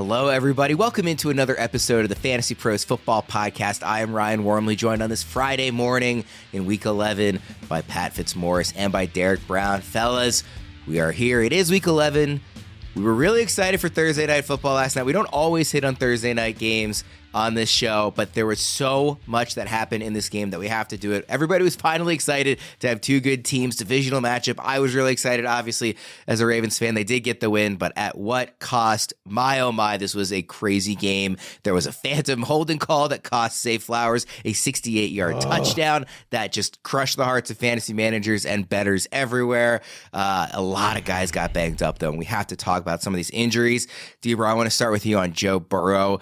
Hello, everybody. Welcome into another episode of the Fantasy Pros Football Podcast. I am Ryan Wormeli, joined on this Friday morning in Week 11 by Pat Fitzmaurice and by Derek Brown. Fellas, we are here. It is Week 11. We were really excited for Thursday Night Football last night. We don't always hit on Thursday night games on this show, but there was so much that happened in this game that we have to do it. Everybody was finally excited to have two good teams, divisional matchup. I was really excited, obviously, as a Ravens fan. They did get the win, but at what cost? My, oh my, this was a crazy game. There was a phantom holding call that cost Zay Flowers a 68-yard touchdown that just crushed the hearts of fantasy managers and bettors everywhere. A lot of guys got banged up, though, and we have to talk about some of these injuries. Debra, I want to start with you on Joe Burrow.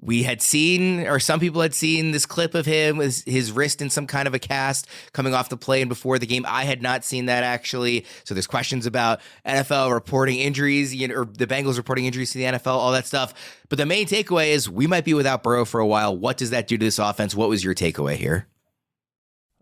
We had seen, or some people had seen, this clip of him with his wrist in some kind of a cast coming off the play and before the game. I had not seen that, actually. So there's questions about NFL reporting injuries, or the Bengals reporting injuries to the NFL, all that stuff. But the main takeaway is we might be without Burrow for a while. What does that do to this offense? What was your takeaway here?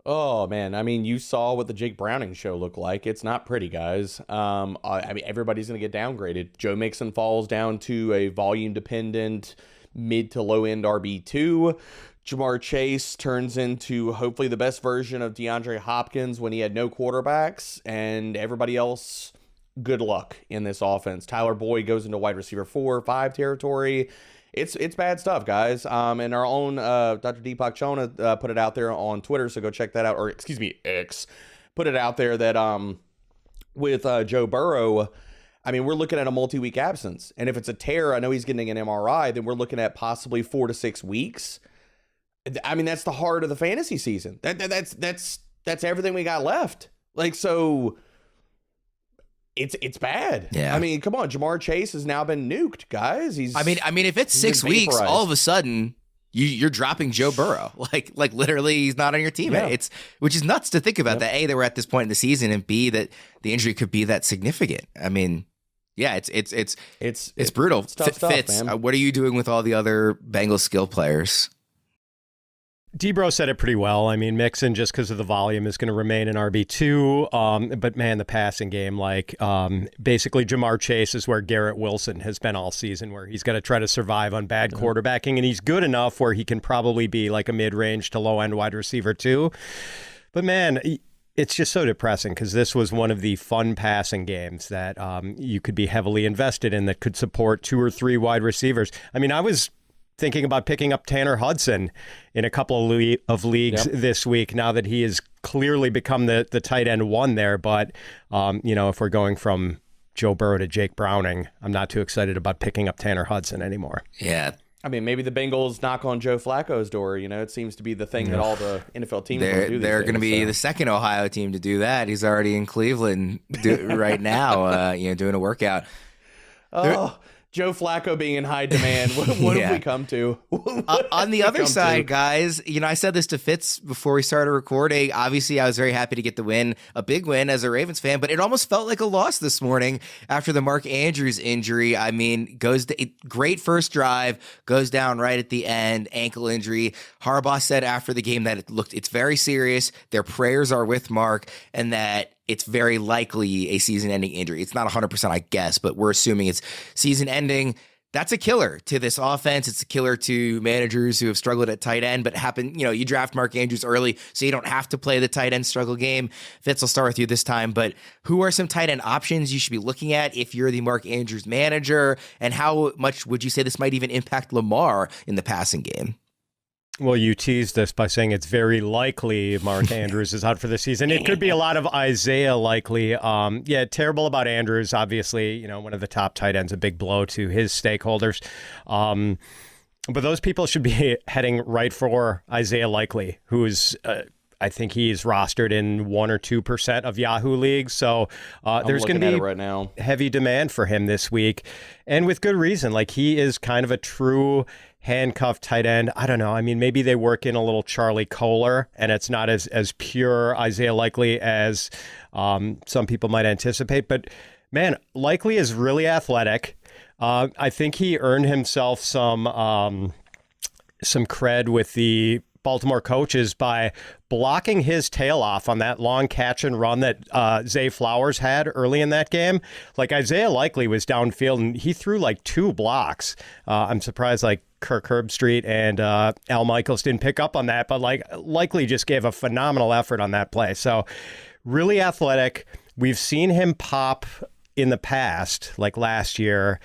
Oh, man. I mean, you saw what the Jake Browning show looked like. It's not pretty, guys. I mean, everybody's going to get downgraded. Joe Mixon falls down to a volume-dependent mid to low end RB2. Jamar Chase turns into hopefully the best version of DeAndre Hopkins when he had no quarterbacks, and everybody else, good luck in this offense. Tyler Boyd goes into wide receiver 4 or 5 territory. It's bad stuff, guys. And our own Dr. Deepak Chona put it out there on Twitter, so go check that out. Or excuse me, X put it out there that with Joe Burrow, I mean, we're looking at a multi-week absence. And if it's a tear, I know he's getting an MRI, then we're looking at possibly 4 to 6 weeks. I mean, that's the heart of the fantasy season. That's everything we got left. Like, so it's bad. Yeah. I mean, come on, Jamar Chase has now been nuked, guys. I mean, if it's 6 weeks, all of a sudden you're dropping Joe Burrow. Like literally, he's not on your team. Yeah. Which is nuts to think about. Yep. That A, they were at this point in the season, and B, that the injury could be that significant. I mean, yeah, it's brutal. It's tough stuff, Fitz, man. What are you doing with all the other Bengals skill players? Debro said it pretty well. I mean, Mixon, just because of the volume, is going to remain an RB2. But man, the passing game, basically Jamar Chase is where Garrett Wilson has been all season, where he's got to try to survive on bad quarterbacking, and he's good enough where he can probably be like a mid-range to low-end wide receiver too. But man, it's just so depressing because this was one of the fun passing games that you could be heavily invested in that could support 2 or 3 wide receivers. I mean, I was thinking about picking up Tanner Hudson in a couple of leagues this week, now that he has clearly become the tight end 1 there. But, if we're going from Joe Burrow to Jake Browning, I'm not too excited about picking up Tanner Hudson anymore. Yeah. I mean, maybe the Bengals knock on Joe Flacco's door. It seems to be the thing that all the NFL teams do. They're going to be the second Ohio team to do that. He's already in Cleveland right now, doing a workout. Joe Flacco being in high demand. What have we come to? On the other side, guys, I said this to Fitz before we started recording. Obviously, I was very happy to get the win, a big win as a Ravens fan, but it almost felt like a loss this morning after the Mark Andrews injury. I mean, great first drive, goes down right at the end, ankle injury. Harbaugh said after the game that it's very serious. Their prayers are with Mark, and that it's very likely a season-ending injury. It's not 100%, I guess, but we're assuming it's season-ending. That's a killer to this offense. It's a killer to managers who have struggled at tight end, but you draft Mark Andrews early so you don't have to play the tight end struggle game. Fitz, I'll start with you this time, but who are some tight end options you should be looking at if you're the Mark Andrews manager, and how much would you say this might even impact Lamar in the passing game? Well, you teased this by saying it's very likely Mark Andrews is out for the season. It could be a lot of Isaiah likely. Terrible about Andrews. Obviously, one of the top tight ends, a big blow to his stakeholders. But those people should be heading right for Isaiah Likely, who's I think he's rostered in 1 or 2% of Yahoo leagues. So there's going to be right now heavy demand for him this week, and with good reason. Like, he is kind of a true handcuffed tight end. I don't know. I mean, maybe they work in a little Charlie Kohler, and it's not as pure Isaiah Likely as some people might anticipate. But man, Likely is really athletic. I think he earned himself some cred with the Baltimore coaches by blocking his tail off on that long catch and run that Zay Flowers had early in that game. Like, Isaiah Likely was downfield and he threw like 2 blocks. I'm surprised like Kirk Herbstreit and Al Michaels didn't pick up on that, but like Likely just gave a phenomenal effort on that play. So really athletic. We've seen him pop in the past, like last year.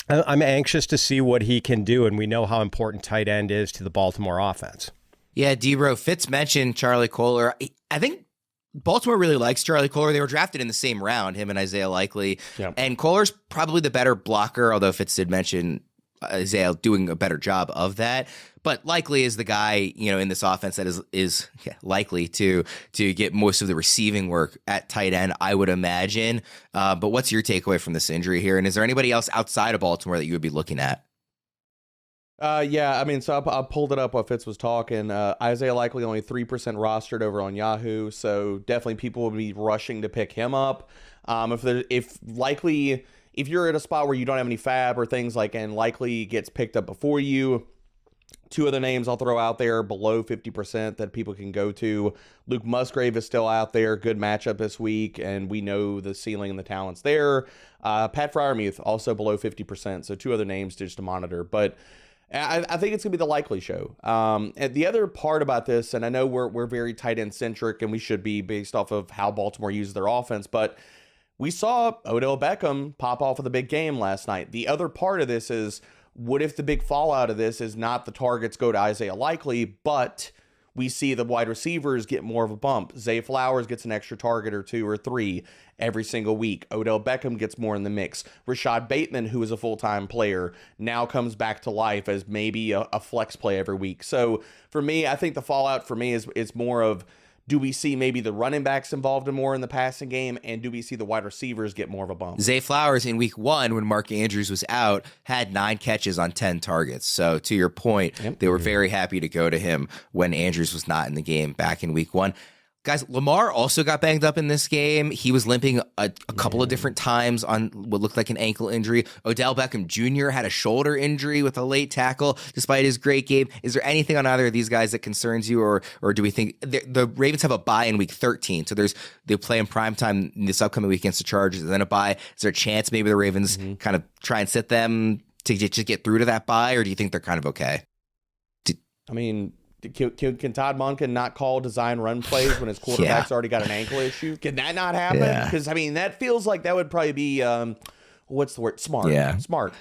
I'm anxious to see what he can do, and we know how important tight end is to the Baltimore offense. Yeah, Debro, Fitz mentioned Charlie Kolar. I think Baltimore really likes Charlie Kolar. They were drafted in the same round, him and Isaiah Likely. Yep. And Kolar's probably the better blocker, although Fitz did mention Isaiah doing a better job of that. But Likely is the guy, in this offense that is likely to get most of the receiving work at tight end, I would imagine. But what's your takeaway from this injury here? And is there anybody else outside of Baltimore that you would be looking at? So I pulled it up while Fitz was talking. Isaiah Likely only 3% rostered over on Yahoo, so definitely people will be rushing to pick him up. If you're at a spot where you don't have any fab or things like, and Likely gets picked up before you, 2 other names I'll throw out there below 50% that people can go to. Luke Musgrave is still out there. Good matchup this week, and we know the ceiling and the talents there. Pat Freiermuth also below 50%, so 2 other names just to monitor. But I think it's going to be the Likely show. And the other part about this, and I know we're very tight end centric, and we should be based off of how Baltimore uses their offense, but we saw Odell Beckham pop off of the big game last night. The other part of this is, what if the big fallout of this is not the targets go to Isaiah Likely, but we see the wide receivers get more of a bump? Zay Flowers gets an extra target or 2 or 3 every single week. Odell Beckham gets more in the mix. Rashad Bateman, who is a full-time player, now comes back to life as maybe a flex play every week. So for me, I think the fallout for me is more of, do we see maybe the running backs involved more in the passing game, and do we see the wide receivers get more of a bump? Zay Flowers in week 1, when Mark Andrews was out, had 9 catches on 10 targets. So to your point, They were very happy to go to him when Andrews was not in the game back in week 1. Guys, Lamar also got banged up in this game. He was limping a couple of different times on what looked like an ankle injury. Odell Beckham Jr. had a shoulder injury with a late tackle despite his great game. Is there anything on either of these guys that concerns you, or do we think the Ravens have a bye in week 13? So they play in primetime this upcoming week against the Chargers, and then a bye. Is there a chance maybe the Ravens kind of try and sit them to just get through to that bye, or do you think they're kind of okay? Can Todd Monken not call design run plays when his quarterback's already got an ankle issue? Can that not happen? Because, that feels like that would probably be, what's the word? Smart. Yeah. Smart.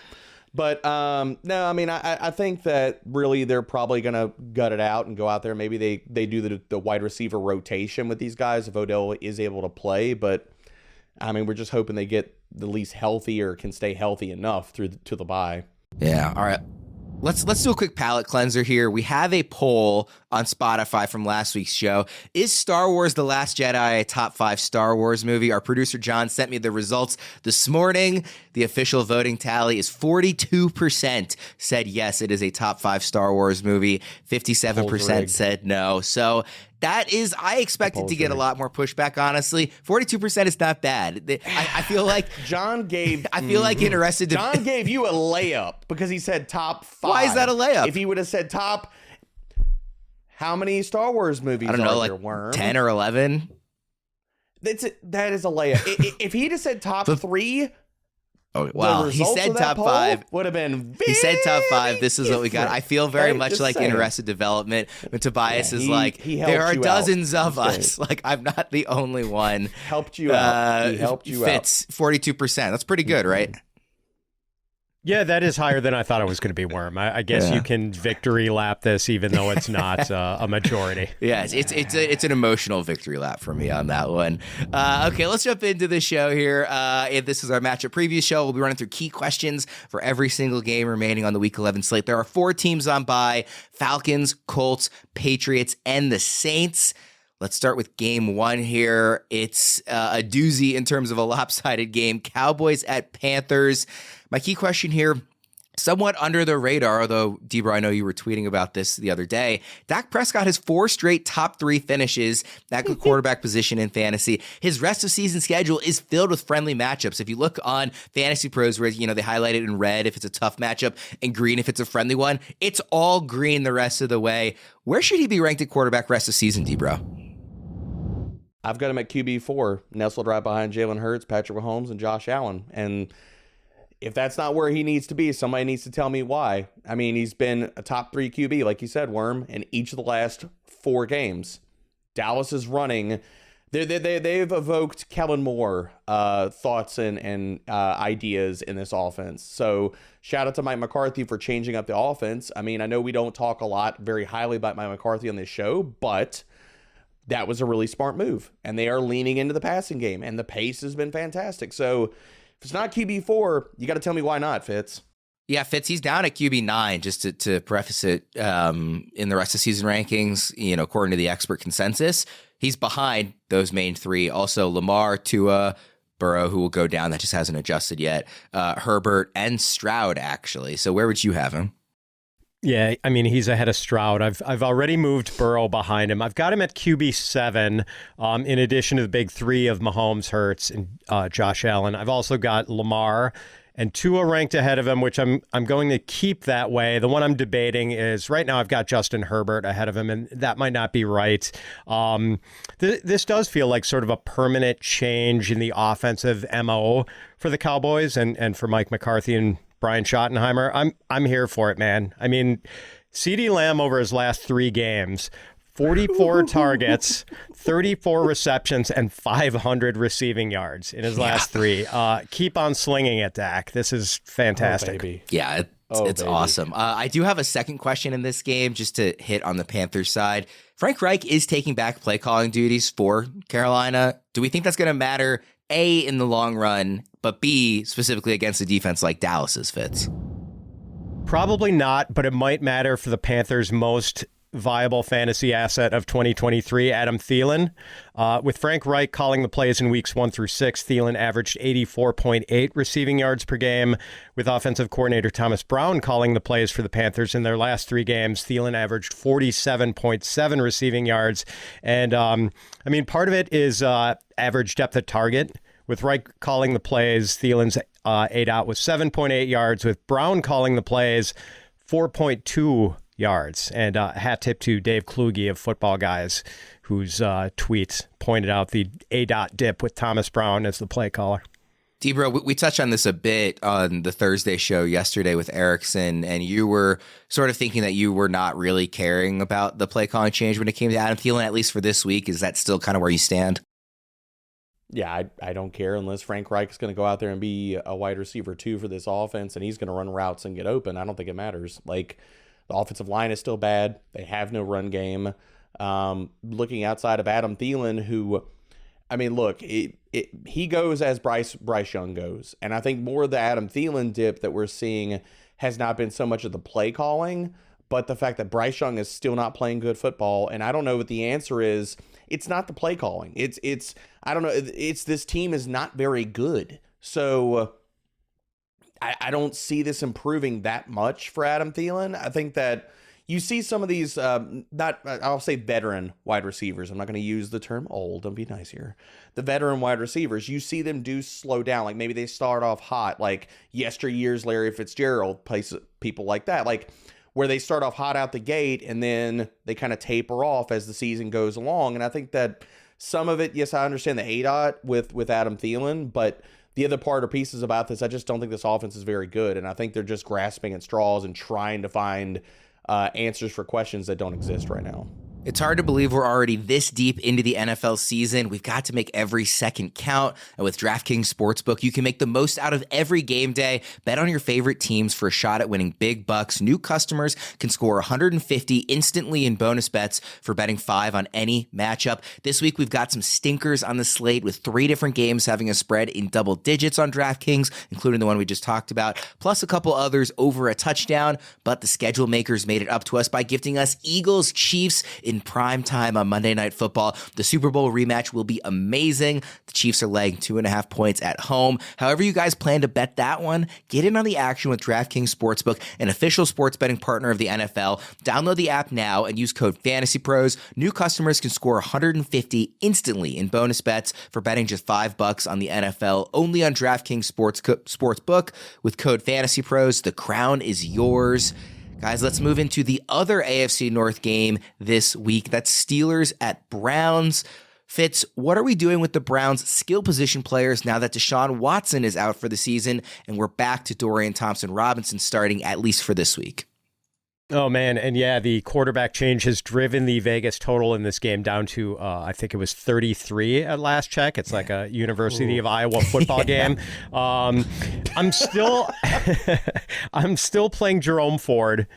But, no, I think that really they're probably going to gut it out and go out there. Maybe they do the wide receiver rotation with these guys if Odell is able to play. But, we're just hoping they get at least healthy or can stay healthy enough to the bye. Yeah. All right. Let's do a quick palate cleanser here. We have a poll on Spotify from last week's show. Is Star Wars The Last Jedi a top 5 Star Wars movie? Our producer John sent me the results this morning. The official voting tally is 42% said yes, it is a top 5 Star Wars movie. 57% said no. So that is, I expected to get a lot more pushback, honestly. 42% is not bad. I feel like John gave John gave you a layup because he said top 5. Why is that a layup? If he would have said top, how many Star Wars movies I don't know, are like there, Worm? 10 or 11? That is a layup. If he'd have said top 3, oh, well, he said top 5. Would have been He said top 5. This is what we got. I feel very much Just like saying. in Arrested Development when Tobias is like, he there are helped you dozens out. of us. Like, I'm not the only one. Helped you out. He helped you Fitz, 42%. That's pretty good, right? Yeah, that is higher than I thought it was going to be, Worm. I guess you can victory lap this, even though it's not a majority. Yeah, it's an emotional victory lap for me on that one. Okay, let's jump into the show here. This is our matchup preview show. We'll be running through key questions for every single game remaining on the Week 11 slate. There are 4 teams on bye: Falcons, Colts, Patriots, and the Saints. Let's start with game 1 here. It's a doozy in terms of a lopsided game. Cowboys at Panthers. My key question here, somewhat under the radar, although, Debra, I know you were tweeting about this the other day. Dak Prescott has 4 straight top 3 finishes at the quarterback position in fantasy. His rest of season schedule is filled with friendly matchups. If you look on Fantasy Pros, where they highlight it in red if it's a tough matchup and green if it's a friendly one, it's all green the rest of the way. Where should he be ranked at quarterback rest of season, Debra? I've got him at QB4, nestled right behind Jalen Hurts, Patrick Mahomes, and Josh Allen. And if that's not where he needs to be, somebody needs to tell me why. I mean, he's been a top 3 QB, like you said, Worm, in each of the last 4 games. Dallas is running. They've evoked Kellen Moore thoughts and ideas in this offense. So shout out to Mike McCarthy for changing up the offense. I mean, I know we don't talk a lot very highly about Mike McCarthy on this show, but that was a really smart move. And they are leaning into the passing game, and the pace has been fantastic. So if it's not QB4, you got to tell me why not, Fitz. Yeah, Fitz, he's down at QB9, just to preface it, in the rest of season rankings, according to the expert consensus. He's behind those main 3. Also, Lamar, Tua, Burrow, who will go down. That just hasn't adjusted yet. Herbert and Stroud, actually. So where would you have him? Yeah, I mean, he's ahead of Stroud. I've already moved Burrow behind him. I've got him at QB7, in addition to the big 3 of Mahomes, Hurts, and Josh Allen. I've also got Lamar and Tua ranked ahead of him, which I'm going to keep that way. The one I'm debating is right now I've got Justin Herbert ahead of him, and that might not be right. This does feel like sort of a permanent change in the offensive MO for the Cowboys and for Mike McCarthy and Brian Schottenheimer. I'm here for it, man. I mean, CeeDee Lamb over his last 3 games, 44 targets, 34 receptions, and 500 receiving yards in his last 3. Keep on slinging it, Dak. This is fantastic. Oh, baby. Yeah, it's awesome. I do have a second question in this game, just to hit on the Panthers side. Frank Reich is taking back play calling duties for Carolina. Do we think that's going to matter, A, in the long run, but B, specifically against a defense like Dallas's, Fitz? Probably not, but it might matter for the Panthers' most viable fantasy asset of 2023, Adam Thielen. With Frank Reich calling the plays in weeks 1 through 6, Thielen averaged 84.8 receiving yards per game. With offensive coordinator Thomas Brown calling the plays for the Panthers in their last 3 games, Thielen averaged 47.7 receiving yards. And I mean, part of it is average depth of target. With Reich calling the plays, Thielen's ADOT was 7.8 yards. With Brown calling the plays, 4.2 yards. And hat tip to Dave Kluge of Football Guys, whose tweets pointed out the ADOT dip with Thomas Brown as the play caller. Debra, we touched on this a bit on the Thursday show yesterday with Erickson, and you were sort of thinking that you were not really caring about the play calling change when it came to Adam Thielen, at least for this week. Is that still kind of where you stand? Yeah, I don't care unless Frank Reich is going to go out there and be a wide receiver 2 for this offense, and he's going to run routes and get open. I don't think it matters. Like, the offensive line is still bad. They have no run game. Looking outside of Adam Thielen, who, I mean, look, he goes as Bryce Young goes. And I think more of the Adam Thielen dip that we're seeing has not been so much of the play calling, but the fact that Bryce Young is still not playing good football. And I don't know what the answer is. It's not the play calling. It's I don't know. It's this team is not very good. So I don't see this improving that much for Adam Thielen. I think that you see some of these, I'll say veteran wide receivers. I'm not going to use the term old. Don't be nice here. The veteran wide receivers, you see them do slow down. Like maybe they start off hot, like yesteryear's Larry Fitzgerald, people like that. Like where they start off hot out the gate and then they kind of taper off as the season goes along. And I think that some of it, yes, I understand the ADOT with Adam Thielen, but the other part or pieces about this, I just don't think this offense is very good. And I think they're just grasping at straws and trying to find answers for questions that don't exist right now. It's hard to believe we're already this deep into the NFL season. We've got to make every second count. And with DraftKings Sportsbook, you can make the most out of every game day. Bet on your favorite teams for a shot at winning big bucks. New customers can score 150 instantly in bonus bets for betting 5 on any matchup. This week, we've got some stinkers on the slate with 3 different games having a spread in double digits on DraftKings, including the one we just talked about, plus a couple others over a touchdown. But the schedule makers made it up to us by gifting us Eagles Chiefs in prime time on Monday Night Football. The Super Bowl rematch will be amazing. The Chiefs are laying 2.5 points at home. However you guys plan to bet that one, get in on the action with DraftKings Sportsbook, an official sports betting partner of the NFL. Download the app now and use code FANTASYPROS. New customers can score 150 instantly in bonus bets for betting just $5 on the NFL, only on DraftKings Sportsbook with code FANTASYPROS. The crown is yours. Guys, let's move into the other AFC North game this week. That's Steelers at Browns. Fitz, what are we doing with the Browns' skill position players now that Deshaun Watson is out for the season and we're back to Dorian Thompson-Robinson starting at least for this week? Oh, man. And yeah, the quarterback change has driven the Vegas total in this game down to, I think it was 33 at last check. It's like a University of Iowa football game. I'm still playing Jerome Ford.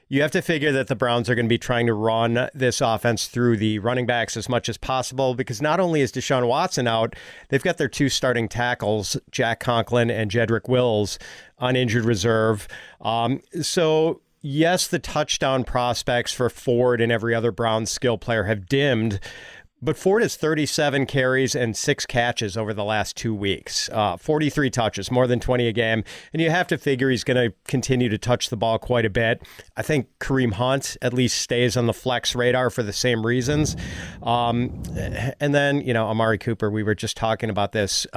You have to figure that the Browns are going to be trying to run this offense through the running backs as much as possible because not only is Deshaun Watson out, they've got their two starting tackles, Jack Conklin and Jedrick Wills, on injured reserve. Yes, the touchdown prospects for Ford and every other Browns skill player have dimmed, but Ford has 37 carries and 6 catches over the last 2 weeks, 43 touches, more than 20 a game. And you have to figure he's going to continue to touch the ball quite a bit. I think Kareem Hunt at least stays on the flex radar for the same reasons. And then, Amari Cooper, we were just talking about this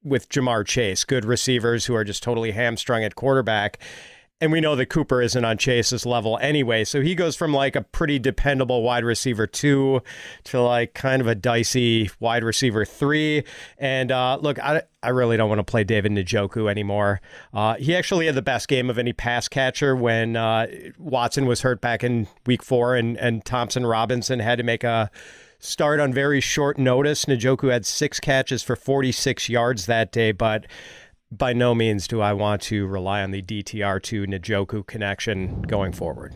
with Jamar Chase, good receivers who are just totally hamstrung at quarterback. And we know that Cooper isn't on Chase's level anyway, so he goes from like a pretty dependable wide receiver 2 to like kind of a dicey wide receiver 3. And look, I really don't want to play David Njoku anymore. He actually had the best game of any pass catcher when Watson was hurt back in week 4 and Thompson-Robinson had to make a start on very short notice. Njoku had 6 catches for 46 yards that day, but by no means do I want to rely on the DTR to Njoku connection going forward.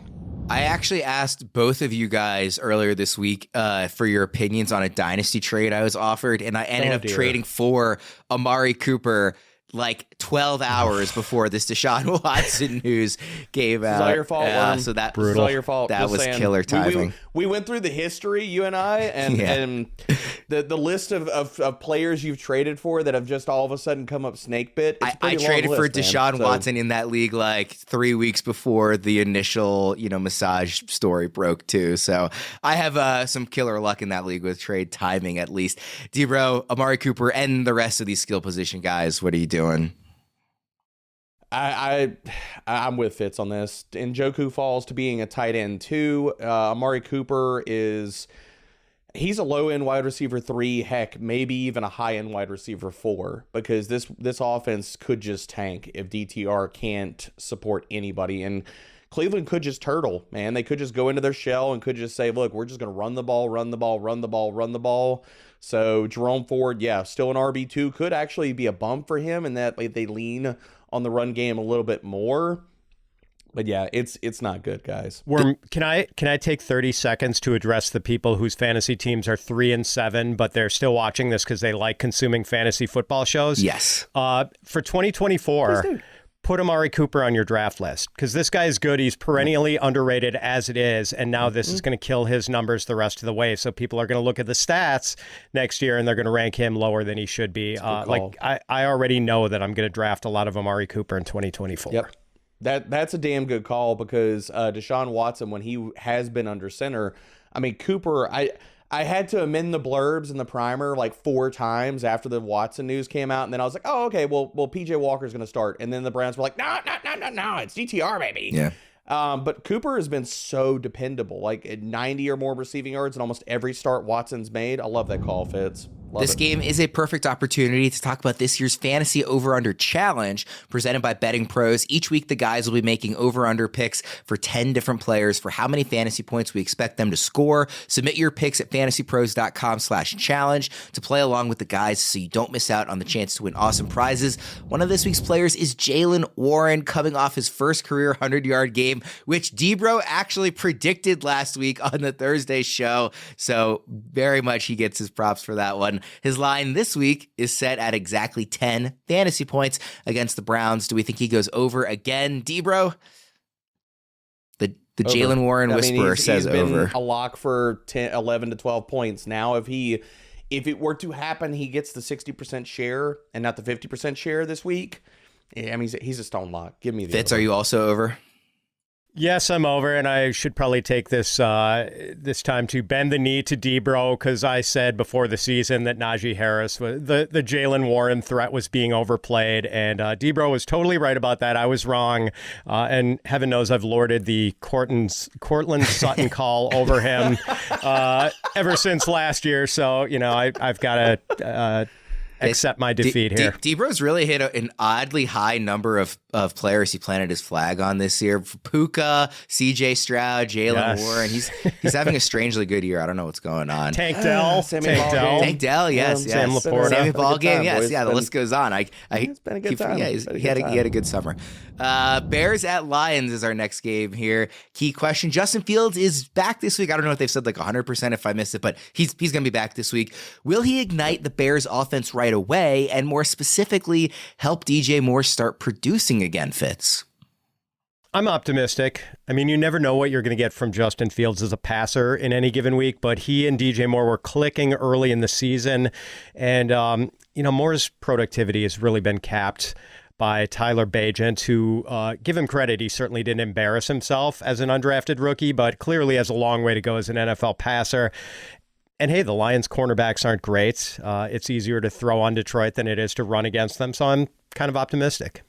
I actually asked both of you guys earlier this week for your opinions on a dynasty trade I was offered, and I ended up trading for Amari Cooper like 12 hours before this Deshaun Watson news came out. It's all your fault, Worm. So that Brutal. It's all your fault. That Just was saying. Killer timing. We went through the history, you and I, and the list of players you've traded for that have just all of a sudden come up snake bit. I traded for Deshaun Watson in that league like 3 weeks before the initial, massage story broke too. So I have some killer luck in that league with trade timing at least. D-Bro, Amari Cooper, and the rest of these skill position guys, what are you doing? I'm with Fitz on this. Njoku falls to being a tight end 2. Amari Cooper he's a low end wide receiver 3, heck, maybe even a high end wide receiver 4, because this offense could just tank if DTR can't support anybody. And Cleveland could just turtle, man. They could just go into their shell and could just say, look, we're just going to run the ball. So Jerome Ford, still an RB2, could actually be a bump for him in that they lean on the run game a little bit more. But yeah, it's not good, guys. Worm, can I take 30 seconds to address the people whose fantasy teams are 3-7, but they're still watching this because they like consuming fantasy football shows? Yes. For 2024, put Amari Cooper on your draft list because this guy is good. He's perennially underrated as it is, and now this is going to kill his numbers the rest of the way. So people are going to look at the stats next year, and they're going to rank him lower than he should be. I already know that I'm going to draft a lot of Amari Cooper in 2024. Yep. That's a damn good call because Deshaun Watson, when he has been under center, I mean, Cooper, I had to amend the blurbs in the primer like 4 times after the Watson news came out. And then I was like, oh, okay, well, PJ Walker's going to start. And then the Browns were like, no, it's DTR, baby. Yeah. But Cooper has been so dependable, like at 90 or more receiving yards in almost every start Watson's made. I love that call, Fitz. This game is a perfect opportunity to talk about this year's Fantasy Over-Under Challenge presented by Betting Pros. Each week, the guys will be making over-under picks for 10 different players for how many fantasy points we expect them to score. Submit your picks at fantasypros.com/challenge to play along with the guys so you don't miss out on the chance to win awesome prizes. One of this week's players is Jaylen Warren, coming off his first career 100-yard game, which D-Bro actually predicted last week on the Thursday show. So very much he gets his props for that one. His line this week is set at exactly 10 fantasy points against the Browns. Do we think he goes over again, D-Bro? The Jaylen Warren whisperer says he's been over. A lock for 11 to 12 points. Now, if it were to happen, he gets the 60% share and not the 50% share this week. I mean, he's a stone lock. Give me the Fitz, over. are you also over? Yes, I'm over, and I should probably take this this time to bend the knee to Debro, because I said before the season that Najee Harris, the Jaylen Warren threat was being overplayed, and Debro was totally right about that. I was wrong, and heaven knows I've lorded the Cortland Sutton call over him ever since last year, so, I've got to... accept my defeat here. Debro's really hit an oddly high number of players he planted his flag on this year. Puka, CJ Stroud, Jaylen Warren. He's having a strangely good year. I don't know what's going on. Tank Dell, yes. Sam Laporta. Sammy Ballgame, yes. Boys. Yeah, the list goes on. It's been a good time. Yeah, he had a good summer. Bears at Lions is our next game here. Key question. Justin Fields is back this week. I don't know if they've said like 100% if I missed it, but he's going to be back this week. Will he ignite the Bears offense right away, and more specifically help DJ Moore start producing again, Fitz? I'm optimistic. I mean, you never know what you're going to get from Justin Fields as a passer in any given week, but he and DJ Moore were clicking early in the season, and Moore's productivity has really been capped by Tyler Bagent, who, give him credit, he certainly didn't embarrass himself as an undrafted rookie, but clearly has a long way to go as an NFL passer. And hey, the Lions cornerbacks aren't great. It's easier to throw on Detroit than it is to run against them. So I'm kind of optimistic.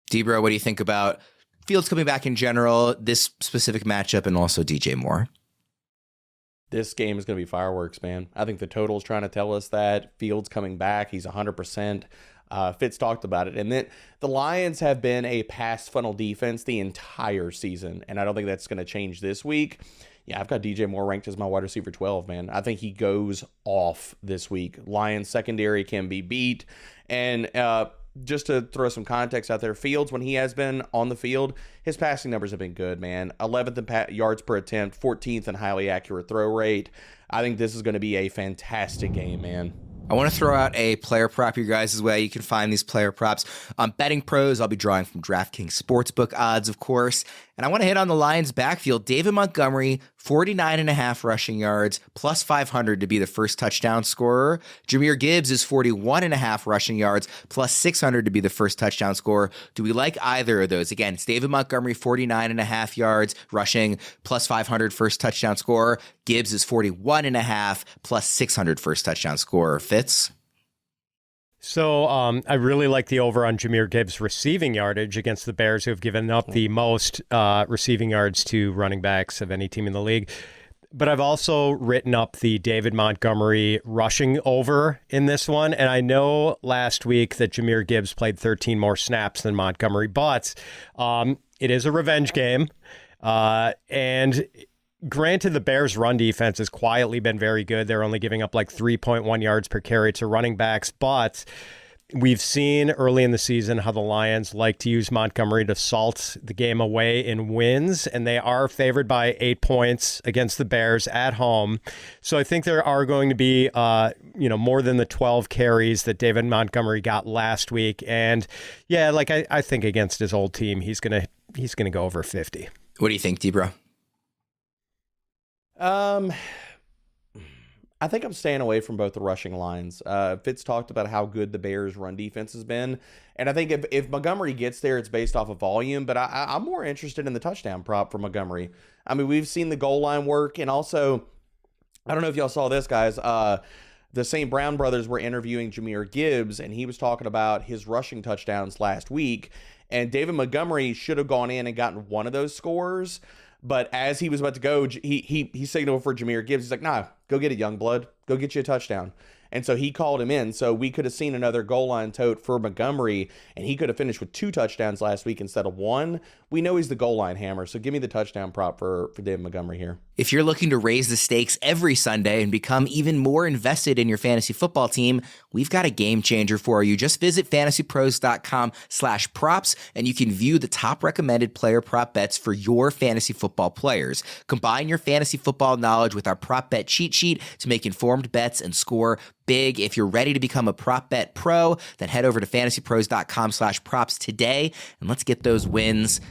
Debro, what do you think about Fields coming back in general, this specific matchup, and also DJ Moore? This game is going to be fireworks, man. I think the total is trying to tell us that. Fields coming back. He's 100%. Fitz talked about it. And then the Lions have been a pass funnel defense the entire season, and I don't think that's going to change this week. Yeah, I've got DJ Moore ranked as my wide receiver 12, man. I think he goes off this week. Lions secondary can be beat. And just to throw some context out there, Fields, when he has been on the field, his passing numbers have been good, man. 11th in yards per attempt, 14th in highly accurate throw rate. I think this is going to be a fantastic game, man. I want to throw out a player prop your guys' way. You can find these player props on Betting Pros. I'll be drawing from DraftKings Sportsbook odds, of course. And I want to hit on the Lions backfield. David Montgomery, 49.5 rushing yards, plus 500 to be the first touchdown scorer. Jahmyr Gibbs is 41.5 rushing yards, plus 600 to be the first touchdown scorer. Do we like either of those? Again, it's David Montgomery, 49.5 yards rushing, plus 500 first touchdown scorer. Gibbs is 41.5, plus 600 first touchdown scorer. Fitz? So I really like the over on Jahmyr Gibbs' receiving yardage against the Bears, who have given up the most receiving yards to running backs of any team in the league. But I've also written up the David Montgomery rushing over in this one. And I know last week that Jahmyr Gibbs played 13 more snaps than Montgomery, but it is a revenge game. And granted, the Bears' run defense has quietly been very good. They're only giving up like 3.1 yards per carry to running backs, but we've seen early in the season how the Lions like to use Montgomery to salt the game away in wins, and they are favored by 8 points against the Bears at home. So I think there are going to be, more than the 12 carries that David Montgomery got last week. And yeah, like I think against his old team, he's gonna go over 50. What do you think, Debro? I think I'm staying away from both the rushing lines. Fitz talked about how good the Bears' run defense has been. And I think if Montgomery gets there, it's based off of volume. But I'm more interested in the touchdown prop for Montgomery. I mean, we've seen the goal line work. And also, I don't know if y'all saw this, guys. The St. Brown brothers were interviewing Jahmyr Gibbs, and he was talking about his rushing touchdowns last week. And David Montgomery should have gone in and gotten one of those scores. But as he was about to go, he signaled for Jahmyr Gibbs. He's like, nah, go get it, young blood. Go get you a touchdown. And so he called him in. So we could have seen another goal line tote for Montgomery, and he could have finished with 2 touchdowns last week instead of 1. We know he's the goal line hammer. So give me the touchdown prop for David Montgomery here. If you're looking to raise the stakes every Sunday and become even more invested in your fantasy football team, we've got a game changer for you. Just visit fantasypros.com/props and you can view the top recommended player prop bets for your fantasy football players. Combine your fantasy football knowledge with our prop bet cheat sheet to make informed bets and score big. If you're ready to become a prop bet pro, then head over to fantasypros.com/props today and let's get those wins.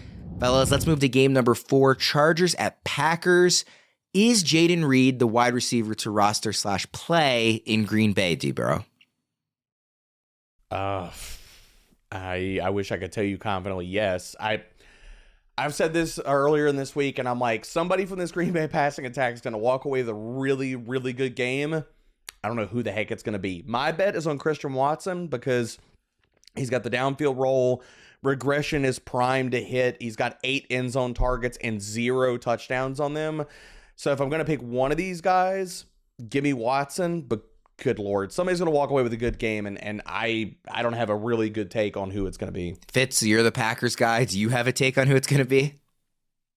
Fellas, let's move to game number 4, Chargers at Packers. Is Jayden Reed the wide receiver to roster / play in Green Bay, D-Bro? I wish I could tell you confidently yes. I've said this earlier in this week, and I'm like, somebody from this Green Bay passing attack is going to walk away with a really, really good game. I don't know who the heck it's going to be. My bet is on Christian Watson because he's got the downfield role. Regression is primed to hit. He's got 8 end zone targets and 0 touchdowns on them. So if I'm going to pick one of these guys, give me Watson. But good Lord, somebody's going to walk away with a good game, and I don't have a really good take on who it's going to be. Fitz, you're the Packers guy. Do you have a take on who it's going to be?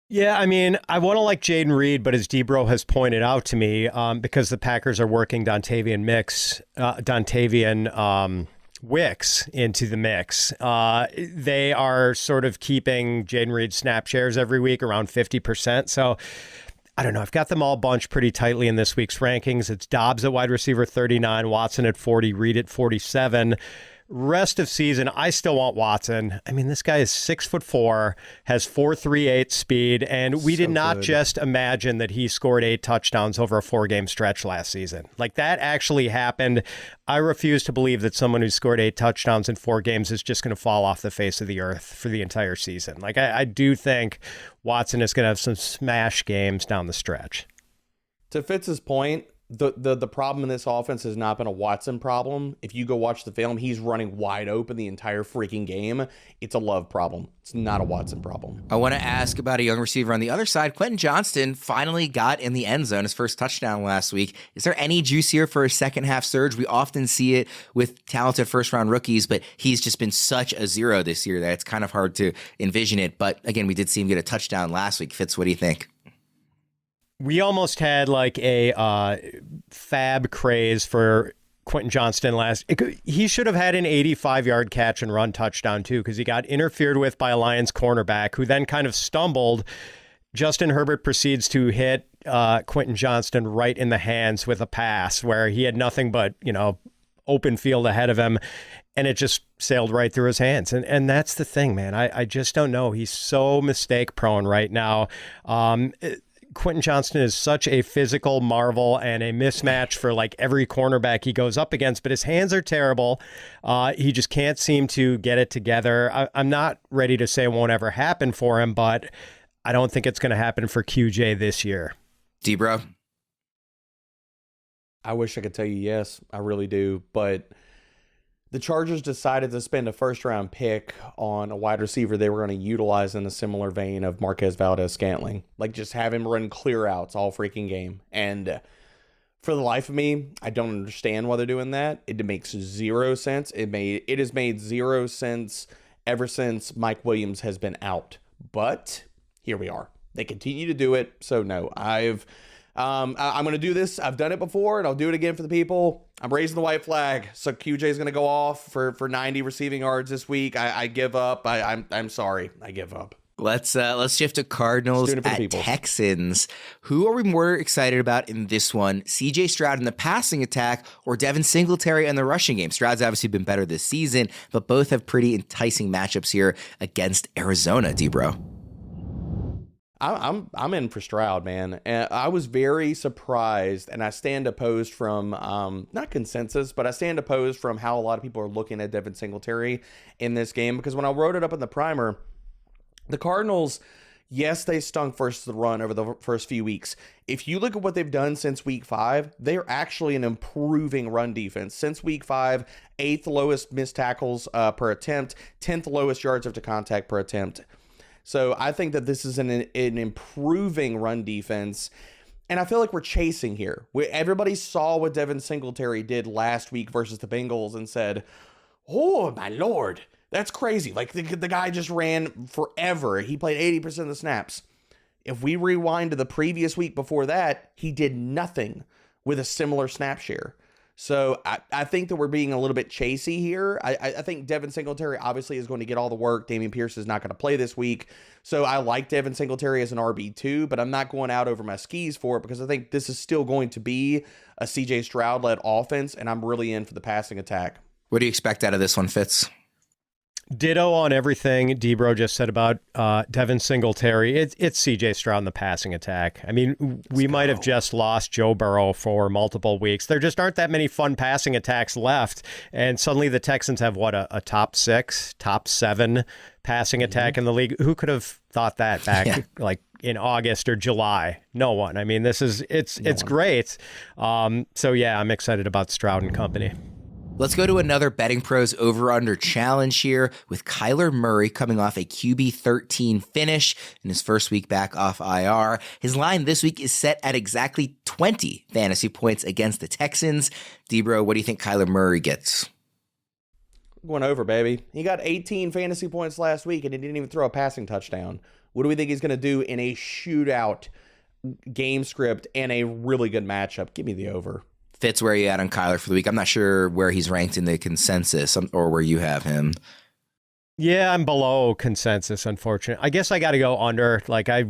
Yeah, I mean, I want to like Jayden Reed, but as Debro has pointed out to me, because the Packers are working Dontavian Wicks into the mix, they are sort of keeping Jayden Reed's snap shares every week around 50%. So I don't know. I've got them all bunched pretty tightly in this week's rankings. It's Dobbs at wide receiver 39, Watson at 40, Reed at 47. Rest of season, I still want Watson. I mean, this guy is 6'4", has 4.38 speed, and we did not just imagine that he scored 8 touchdowns over a 4-game stretch last season. Like, that actually happened. I refuse to believe that someone who scored 8 touchdowns in 4 games is just going to fall off the face of the earth for the entire season. Like, I do think Watson is going to have some smash games down the stretch. To Fitz's point, the problem in this offense has not been a Watson problem. If you go watch the film, he's running wide open the entire freaking game. It's a Love problem. It's not a Watson problem. I want to ask about a young receiver on the other side. Quentin Johnston finally got in the end zone, his first touchdown last week. Is there any juice here for a second half surge? We often see it with talented first round rookies, but he's just been such a zero this year that it's kind of hard to envision it. But again, we did see him get a touchdown last week. Fitz, what do you think? We almost had like a fab craze for Quentin Johnston he should have had an 85-yard catch and run touchdown too, because he got interfered with by a Lions cornerback who then kind of stumbled. Justin Herbert proceeds to hit Quentin Johnston right in the hands with a pass where he had nothing but, open field ahead of him, and it just sailed right through his hands. And that's the thing, man. I just don't know. He's so mistake prone right now. Quentin Johnston is such a physical marvel and a mismatch for like every cornerback he goes up against, but his hands are terrible. He just can't seem to get it together. I'm not ready to say it won't ever happen for him, but I don't think it's going to happen for QJ this year. D-Bro? I wish I could tell you yes, I really do, but the Chargers decided to spend a first-round pick on a wide receiver they were going to utilize in a similar vein of Marquez Valdes-Scantling. Like, just have him run clear outs all freaking game. And for the life of me, I don't understand why they're doing that. It makes 0 sense. It has made 0 sense ever since Mike Williams has been out. But here we are. They continue to do it. So, no, I'm going to do this. I've done it before, and I'll do it again for the people. I'm raising the white flag. So QJ is going to go off for 90 receiving yards this week. I give up. I'm sorry. I give up. Let's shift to Cardinals at Texans. Who are we more excited about in this one? CJ Stroud in the passing attack or Devin Singletary in the rushing game? Stroud's obviously been better this season, but both have pretty enticing matchups here against Arizona, D-Bro. I'm in for Stroud, man. And I was very surprised, and I stand opposed from not consensus, but I stand opposed from how a lot of people are looking at Devin Singletary in this game, because when I wrote it up in the primer, the Cardinals, yes, they stunk versus the run over the first few weeks. If you look at what they've done since week 5, they're actually an improving run defense. Since week 5, 8th lowest missed tackles per attempt, 10th lowest yards after contact per attempt. So I think that this is an improving run defense, and I feel like we're chasing here. Everybody saw what Devin Singletary did last week versus the Bengals and said, oh, my Lord, that's crazy. Like, the guy just ran forever. He played 80% of the snaps. If we rewind to the previous week before that, he did nothing with a similar snap share. So I think that we're being a little bit chasey here. I think Devin Singletary obviously is going to get all the work. Dameon Pierce is not going to play this week. So I like Devin Singletary as an RB2, but I'm not going out over my skis for it because I think this is still going to be a CJ Stroud-led offense, and I'm really in for the passing attack. What do you expect out of this one, Fitz? Ditto on everything Debro just said about Devin Singletary. It's CJ Stroud in the passing attack. I mean, we might have just lost Joe Burrow for multiple weeks. There just aren't that many fun passing attacks left. And suddenly the Texans have, a top 6, top 7 passing attack in the league. Who could have thought that back like in August or July? No one. I mean, it's great. So, yeah, I'm excited about Stroud and company. Let's go to another Betting Pros over-under challenge here with Kyler Murray coming off a QB 13 finish in his first week back off IR. His line this week is set at exactly 20 fantasy points against the Texans. Debro, what do you think Kyler Murray gets? Going over, baby. He got 18 fantasy points last week and he didn't even throw a passing touchdown. What do we think he's going to do in a shootout game script and a really good matchup? Give me the over. Fitz, where are you at on Kyler for the week? I'm not sure where he's ranked in the consensus or where you have him. Yeah, I'm below consensus, unfortunately. I guess I got to go under. Like, I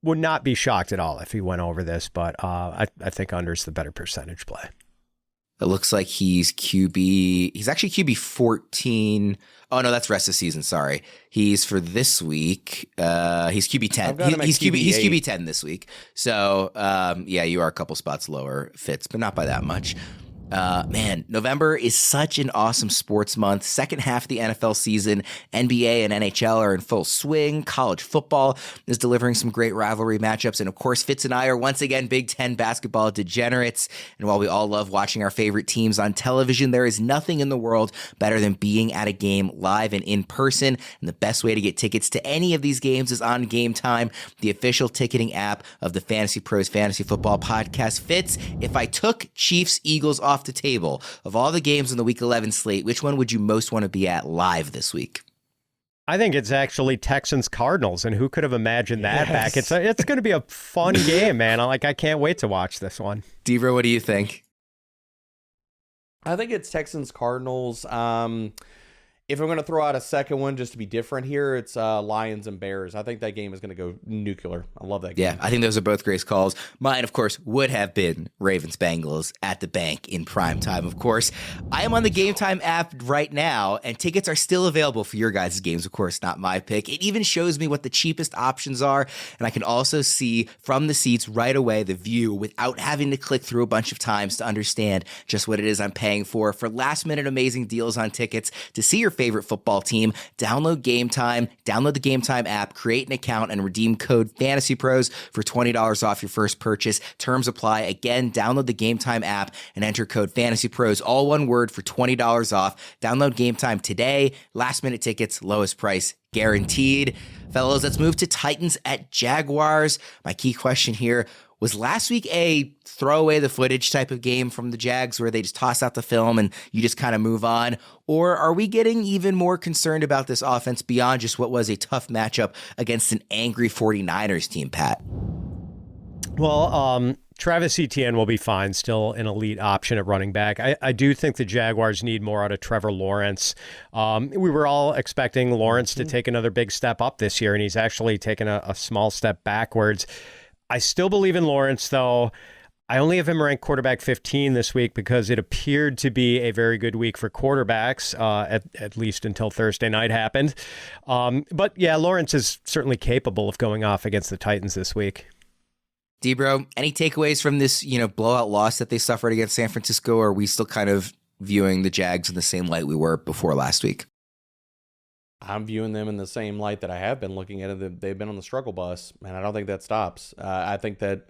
would not be shocked at all if he went over this, but I think under's the better percentage play. It looks like he's actually QB 14. Oh, no, that's rest of the season. Sorry. He's for this week. He's QB 10. He's QB 10 this week. So, yeah, you are a couple spots lower, Fitz, but not by that much. Man, November is such an awesome sports month. Second half of the NFL season, NBA and NHL are in full swing. College football is delivering some great rivalry matchups. And of course, Fitz and I are once again Big Ten basketball degenerates. And while we all love watching our favorite teams on television, there is nothing in the world better than being at a game live and in person. And the best way to get tickets to any of these games is on Game Time, the official ticketing app of the Fantasy Pros Fantasy Football Podcast. Fitz, if I took Chiefs-Eagles off the table of all the games in the Week 11 slate, which one would you most want to be at live this week? I think it's actually Texans Cardinals, and who could have imagined that back? It's going to be a fun game, man. I can't wait to watch this one. Debra, what do you think? I think it's Texans Cardinals. If I'm going to throw out a second one just to be different here, it's Lions and Bears. I think that game is going to go nuclear. I love that game. Yeah, I think those are both great calls. Mine, of course, would have been Ravens-Bengals at the bank in prime time, of course. I am on the Game Time app right now, and tickets are still available for your guys' games, of course, not my pick. It even shows me what the cheapest options are, and I can also see from the seats right away the view without having to click through a bunch of times to understand just what it is I'm paying for. For last-minute amazing deals on tickets, to see your favorite football team, download Game Time, download the Game Time app, create an account, and redeem code FANTASYPROS for $20 off your first purchase. Terms apply. Again, download the Game Time app and enter code FANTASYPROS, all one word, for $20 off. Download Game Time today. Last minute tickets, lowest price guaranteed. Fellows, let's move to Titans at Jaguars. My key question here: was last week a throw away the footage type of game from the Jags where they just toss out the film and you just kind of move on? Or are we getting even more concerned about this offense beyond just what was a tough matchup against an angry 49ers team, Pat? Well, Travis Etienne will be fine, still an elite option at running back. I do think the Jaguars need more out of Trevor Lawrence. We were all expecting Lawrence to take another big step up this year, and he's actually taken a small step backwards. I still believe in Lawrence, though. I only have him ranked quarterback 15 this week because it appeared to be a very good week for quarterbacks, at least until Thursday night happened. But yeah, Lawrence is certainly capable of going off against the Titans this week. Debro, any takeaways from this, blowout loss that they suffered against San Francisco? Or are we still kind of viewing the Jags in the same light we were before last week? I'm viewing them in the same light that I have been looking at it. They've been on the struggle bus, and I don't think that stops. I think that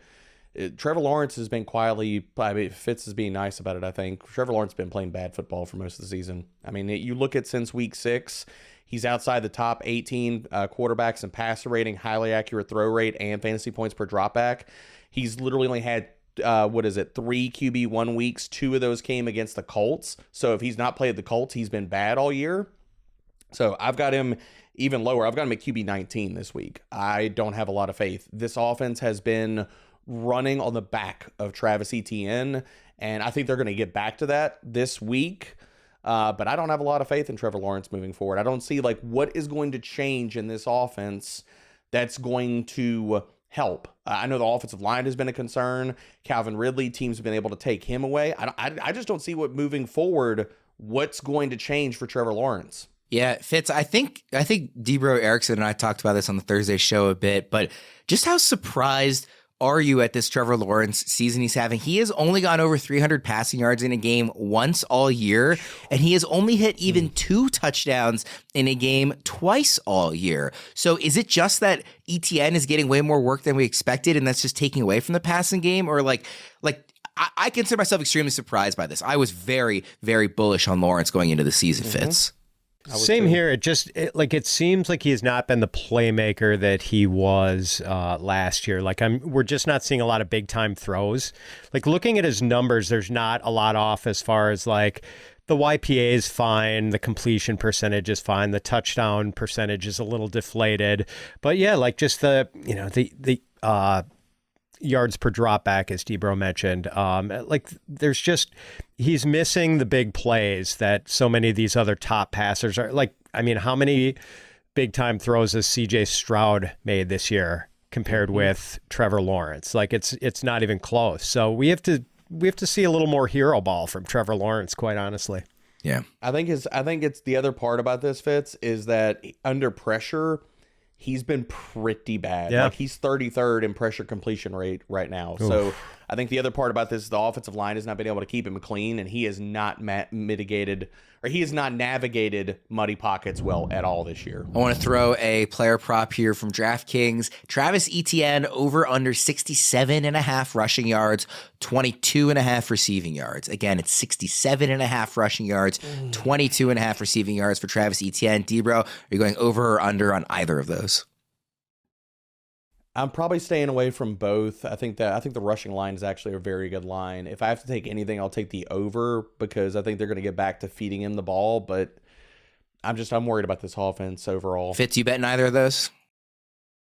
Trevor Lawrence has been quietly, Fitz is being nice about it, I think. Trevor Lawrence has been playing bad football for most of the season. I mean, you look at since week 6, he's outside the top 18 quarterbacks in passer rating, highly accurate throw rate, and fantasy points per dropback. He's literally only had 3 QB1 weeks. 2 of those came against the Colts. So if he's not played the Colts, he's been bad all year. So I've got him even lower. I've got him at QB 19 this week. I don't have a lot of faith. This offense has been running on the back of Travis Etienne, and I think they're going to get back to that this week. But I don't have a lot of faith in Trevor Lawrence moving forward. I don't see what is going to change in this offense that's going to help. I know the offensive line has been a concern. Calvin Ridley, teams have been able to take him away. I just don't see moving forward, what's going to change for Trevor Lawrence. Yeah, Fitz, I think Debro Erickson and I talked about this on the Thursday show a bit, but just how surprised are you at this Trevor Lawrence season he's having? He has only gone over 300 passing yards in a game once all year, and he has only hit even 2 touchdowns in a game twice all year. So is it just that Etienne is getting way more work than we expected, and that's just taking away from the passing game? Or I consider myself extremely surprised by this. I was very, very bullish on Lawrence going into the season, Fitz. Same here. It seems like he has not been the playmaker that he was last year. We're just not seeing a lot of big time throws. Like, looking at his numbers, there's not a lot off as far as like the YPA is fine, the completion percentage is fine, the touchdown percentage is a little deflated, but yeah, like just the yards per drop back, as Debro mentioned. He's missing the big plays that so many of these other top passers are. Like, I mean, how many big time throws has CJ Stroud made this year compared with Trevor Lawrence? Like, it's not even close. So we have to see a little more hero ball from Trevor Lawrence, quite honestly. Yeah. I think it's the other part about this, Fitz, is that under pressure, he's been pretty bad. Yeah. Like, he's 33rd in pressure completion rate right now. Oof. So I think the other part about this is the offensive line has not been able to keep him clean, and he has not navigated muddy pockets well at all this year. I want to throw a player prop here from DraftKings. Travis Etienne over under 67.5 rushing yards, 22.5 receiving yards. Again, it's 67.5 rushing yards, 22.5 receiving yards for Travis Etienne. Debro, are you going over or under on either of those? I'm probably staying away from both. I think the rushing line is actually a very good line. If I have to take anything, I'll take the over, because I think they're going to get back to feeding him the ball. But I'm worried about this offense overall. Fitz, you bet neither of those?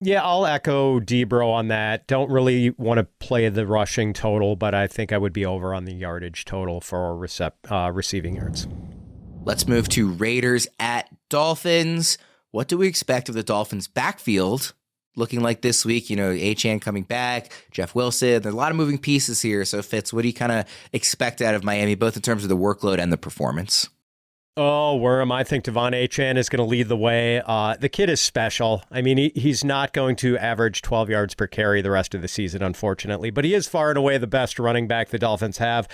Yeah, I'll echo Debro on that. Don't really want to play the rushing total, but I think I would be over on the yardage total for receiving yards. Let's move to Raiders at Dolphins. What do we expect of the Dolphins' backfield looking like this week? Etienne coming back, Jeff Wilson. There's a lot of moving pieces here. So, Fitz, what do you kind of expect out of Miami, both in terms of the workload and the performance? Oh, Worm, I think Devon Etienne is going to lead the way. The kid is special. I mean, he's not going to average 12 yards per carry the rest of the season, unfortunately, but he is far and away the best running back the Dolphins have.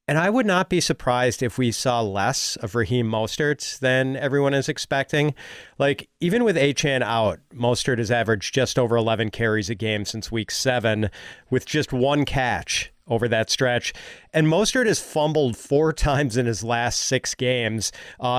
And I would not be surprised if we saw less of Raheem Mostert than everyone is expecting. Like, even with Etienne out, Mostert has averaged just over 11 carries a game since week 7, with just 1 catch over that stretch. And Mostert has fumbled 4 times in his last 6 games.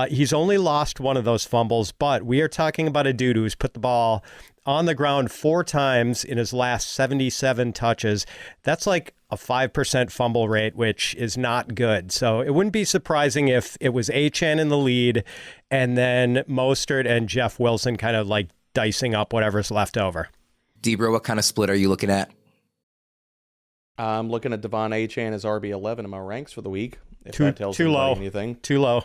He's only lost 1 of those fumbles, but we are talking about a dude who's put the ball on the ground 4 times in his last 77 touches. That's like a 5% fumble rate, which is not good. So it wouldn't be surprising if it was Etienne in the lead and then Mostert and Jeff Wilson kind of like dicing up whatever's left over. Debro, what kind of split are you looking at? I'm looking at Devon Etienne as RB11 in my ranks for the week. If Too that tells low. anything. Too low.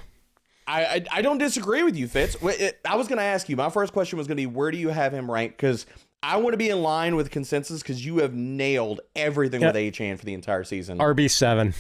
I don't disagree with you, Fitz. I was going to ask you, my first question was going to be, where do you have him ranked? Because I want to be in line with consensus, because you have nailed everything with Etienne for the entire season. RB7.